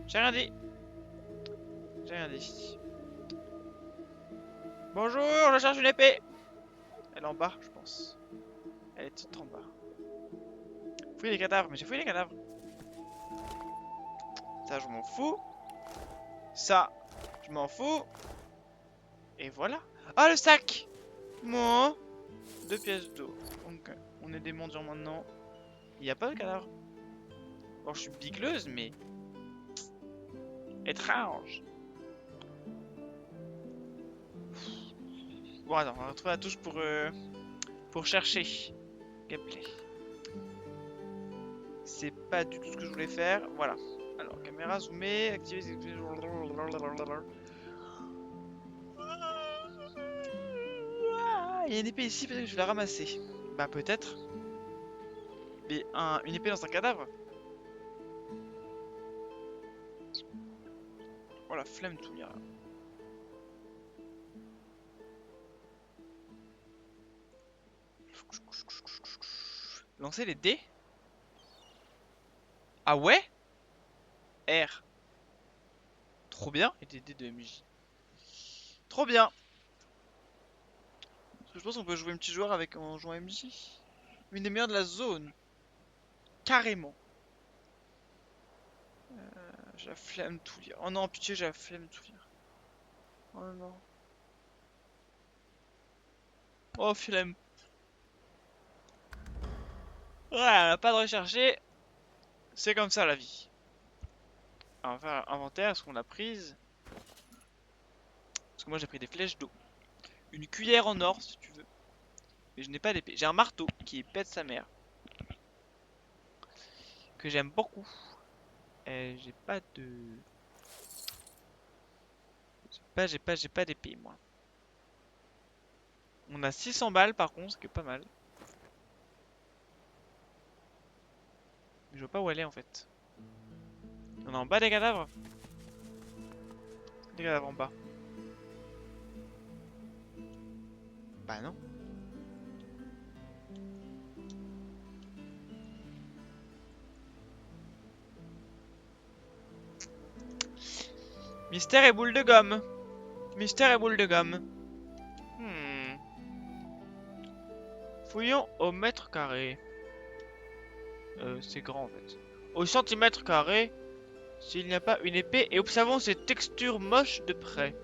J'ai rien dit. J'ai rien dit. Bonjour, je cherche une épée. Elle est en bas, je pense. Elle est toute en bas. Fouille les cadavres, mais j'ai fouillé les cadavres. Ça, je m'en fous. Ça, je m'en fous. Et voilà. Ah, le sac. Moi, 2 pièces d'eau. Donc, on est des mendiants maintenant. Il n'y a pas de cadavre. Bon, je suis bigleuse, mais... étrange. Bon, attends, on va retrouver la touche pour chercher. Gameplay. C'est pas du tout ce que je voulais faire. Voilà. Alors, caméra zoomée, activer... Ah, il y a une épée ici, peut-être que je vais la ramasser. Bah, peut-être. Mais une épée dans un cadavre? Oh la flemme tout lire. Lancer les dés? Ah ouais? R. Trop bien. Et des dés de MJ. Trop bien. Parce que je pense qu'on peut jouer multijoueur avec en jouant MJ. Une des meilleures de la zone. Carrément. J'ai la flemme tout lire. Oh non, pitié, j'ai la flemme tout lire. Oh non. Oh, flemme. Ouais, on a pas de rechercher. C'est comme ça la vie. Alors, on va faire inventaire. Est-ce qu'on l'a prise? Parce que moi j'ai pris des flèches d'eau. Une cuillère en or si tu veux. Mais je n'ai pas d'épée. J'ai un marteau qui est bête sa mère. Que j'aime beaucoup. Et j'ai pas de... J'ai pas d'épée moi. On a 600 balles par contre, ce qui est pas mal. Mais je vois pas où elle est en fait. On est en bas des cadavres? Des cadavres en bas. Bah non. Mystère et boule de gomme. Mystère et boule de gomme. Fouillons au mètre carré. C'est grand en fait. Au centimètre carré, s'il n'y a pas une épée, et observons ces textures moches de près.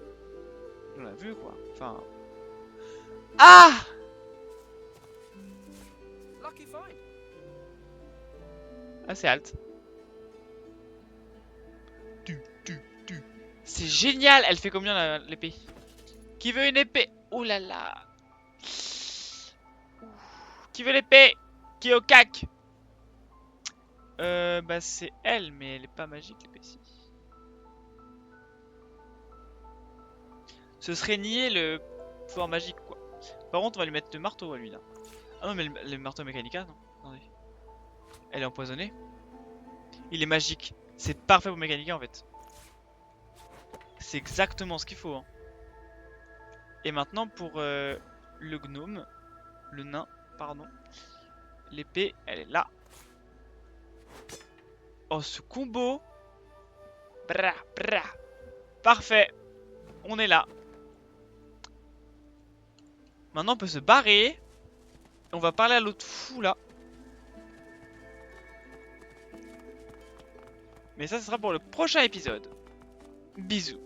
On l'a vu quoi. Enfin. Ah! Ah, c'est alt. C'est génial! Elle fait combien l'épée? Qui veut une épée? Oh là là! Qui veut l'épée? Qui est au cac? Bah c'est elle, mais elle est pas magique l'épée ci. Ce serait nier le pouvoir magique quoi. Par contre on va lui mettre le marteau à lui là. Ah non mais le marteau mécanica non. Attendez. Elle est empoisonnée. Il est magique. C'est parfait pour mécanica en fait. C'est exactement ce qu'il faut. Hein. Et maintenant pour le gnome. Le nain, pardon. L'épée, elle est là. Oh ce combo. Bra, bra. Parfait. On est là. Maintenant on peut se barrer. On va parler à l'autre fou là. Mais ça, ce sera pour le prochain épisode. Bisous.